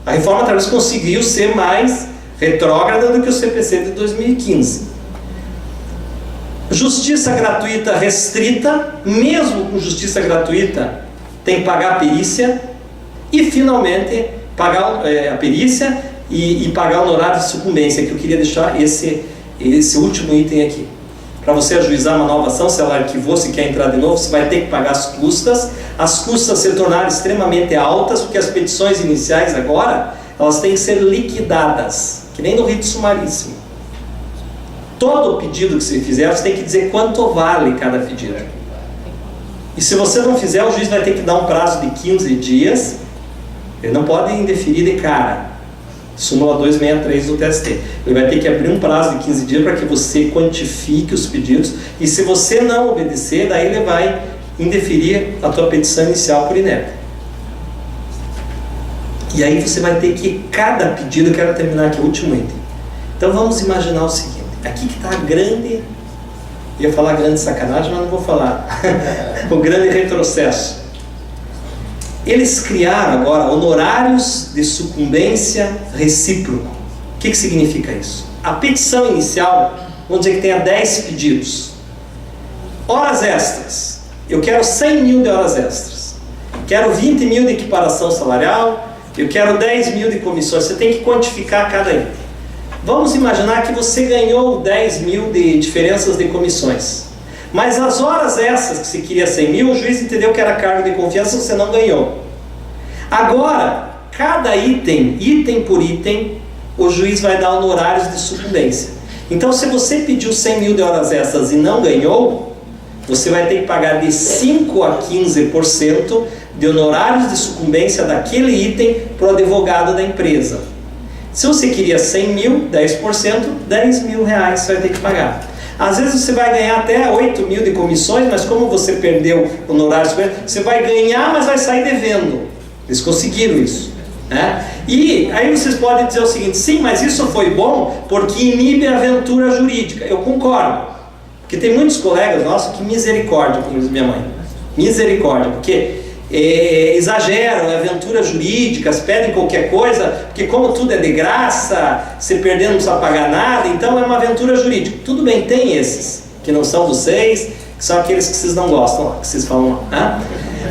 A reforma trabalhista conseguiu ser mais retrógrada do que o CPC de 2015. Justiça gratuita restrita, mesmo com justiça gratuita, tem que pagar a perícia. E finalmente, pagar a perícia e pagar o honorário de sucumbência, que eu queria deixar esse último item aqui. Para você ajuizar uma nova ação, se ela arquivou, se quer entrar de novo, você vai ter que pagar as custas se tornarem extremamente altas, porque as petições iniciais agora, elas têm que ser liquidadas, que nem no rito sumaríssimo. Todo pedido que você fizer, você tem que dizer quanto vale cada pedido. E se você não fizer, o juiz vai ter que dar um prazo de 15 dias, ele não pode indeferir de cara. Súmula 263 do TST. Ele vai ter que abrir um prazo de 15 dias para que você quantifique os pedidos, e se você não obedecer, daí ele vai indeferir a tua petição inicial por inépcia. E aí você vai ter que, cada pedido, eu quero terminar aqui o último item. Então vamos imaginar o seguinte, aqui que está a grande, eu ia falar grande sacanagem, mas não vou falar, o grande retrocesso. Eles criaram agora honorários de sucumbência recíproco. O que significa isso? A petição inicial, vamos dizer que tenha 10 pedidos. Horas extras. Eu quero 100 mil de horas extras. Quero 20 mil de equiparação salarial. Eu quero 10 mil de comissões. Você tem que quantificar cada item. Vamos imaginar que você ganhou 10 mil de diferenças de comissões. Mas as horas essas que você queria 100 mil, o juiz entendeu que era cargo de confiança, você não ganhou. Agora, cada item por item, o juiz vai dar honorários de sucumbência. Então, se você pediu 100 mil de horas extras e não ganhou, você vai ter que pagar de 5% a 15% de honorários de sucumbência daquele item para o advogado da empresa. Se você queria 100 mil, 10%, 10 mil reais você vai ter que pagar. Às vezes você vai ganhar até 8 mil de comissões, mas como você perdeu honorários, você vai ganhar, mas vai sair devendo. Eles conseguiram isso, né? E aí vocês podem dizer o seguinte, sim, mas isso foi bom porque inibe a aventura jurídica. Eu concordo, porque tem muitos colegas nossos que misericórdia, como diz minha mãe, misericórdia, porque exageram, aventuras jurídicas, pedem qualquer coisa, porque como tudo é de graça, se perder não precisa pagar nada, então é uma aventura jurídica. Tudo bem, tem esses, que não são vocês, que são aqueles que vocês não gostam, que vocês falam lá, né?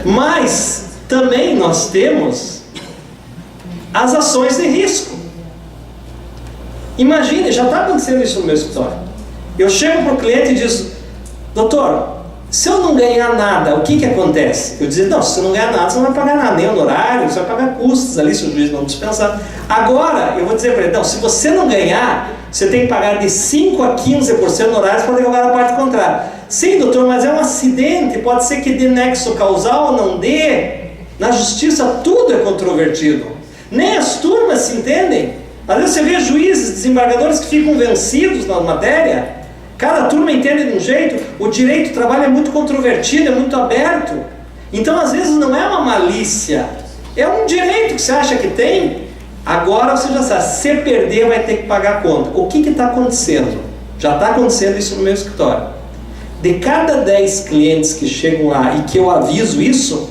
Mas também nós temos as ações de risco. Imagine, já está acontecendo isso no meu escritório. Eu chego para o cliente e digo, doutor, se eu não ganhar nada, o que acontece? Eu dizer, não, se você não ganhar nada, você não vai pagar nada, nem honorário, você vai pagar custos ali, se o juiz não dispensar. Agora, eu vou dizer para ele, não, se você não ganhar, você tem que pagar de 5% a 15% honorários para advogar a parte contrária. Sim, doutor, mas é um acidente, pode ser que dê nexo causal ou não dê. Na justiça tudo é controvertido. Nem as turmas se entendem. Às vezes você vê juízes, desembargadores que ficam vencidos na matéria. Cada turma entende de um jeito. O direito do trabalho é muito controvertido, é muito aberto. Então às vezes não é uma malícia, é um direito que você acha que tem. Agora você já sabe, se perder vai ter que pagar a conta. O que está acontecendo? Já está acontecendo isso no meu escritório. De cada 10 clientes que chegam lá e que eu aviso isso,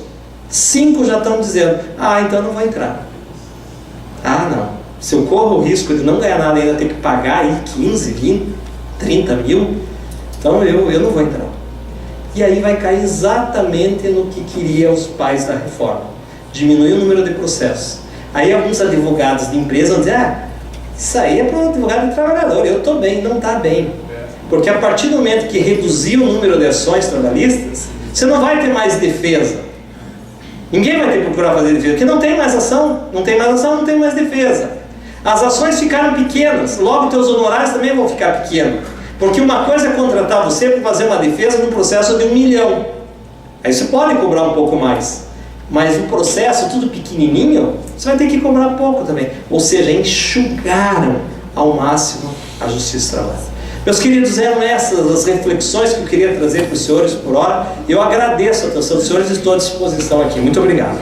5 já estão dizendo, então não vou entrar. Não, se eu corro o risco de não ganhar nada e ainda ter que pagar aí 15, 20, 30 mil, então eu não vou entrar. E aí vai cair exatamente no que queriam os pais da reforma, diminuir o número de processos. Aí alguns advogados de empresa vão dizer, isso aí é para um advogado de trabalhador, eu estou bem, não está bem. Porque a partir do momento que reduzir o número de ações trabalhistas, você não vai ter mais defesa. Ninguém vai ter que procurar fazer defesa, porque não tem mais ação, não tem mais defesa. As ações ficaram pequenas, logo teus honorários também vão ficar pequenos. Porque uma coisa é contratar você para fazer uma defesa num processo de 1 milhão. Aí você pode cobrar um pouco mais. Mas o processo, tudo pequenininho, você vai ter que cobrar pouco também. Ou seja, enxugaram ao máximo a Justiça do Trabalho. Meus queridos, eram essas as reflexões que eu queria trazer para os senhores por hora. Eu agradeço a atenção dos senhores e estou à disposição aqui. Muito obrigado.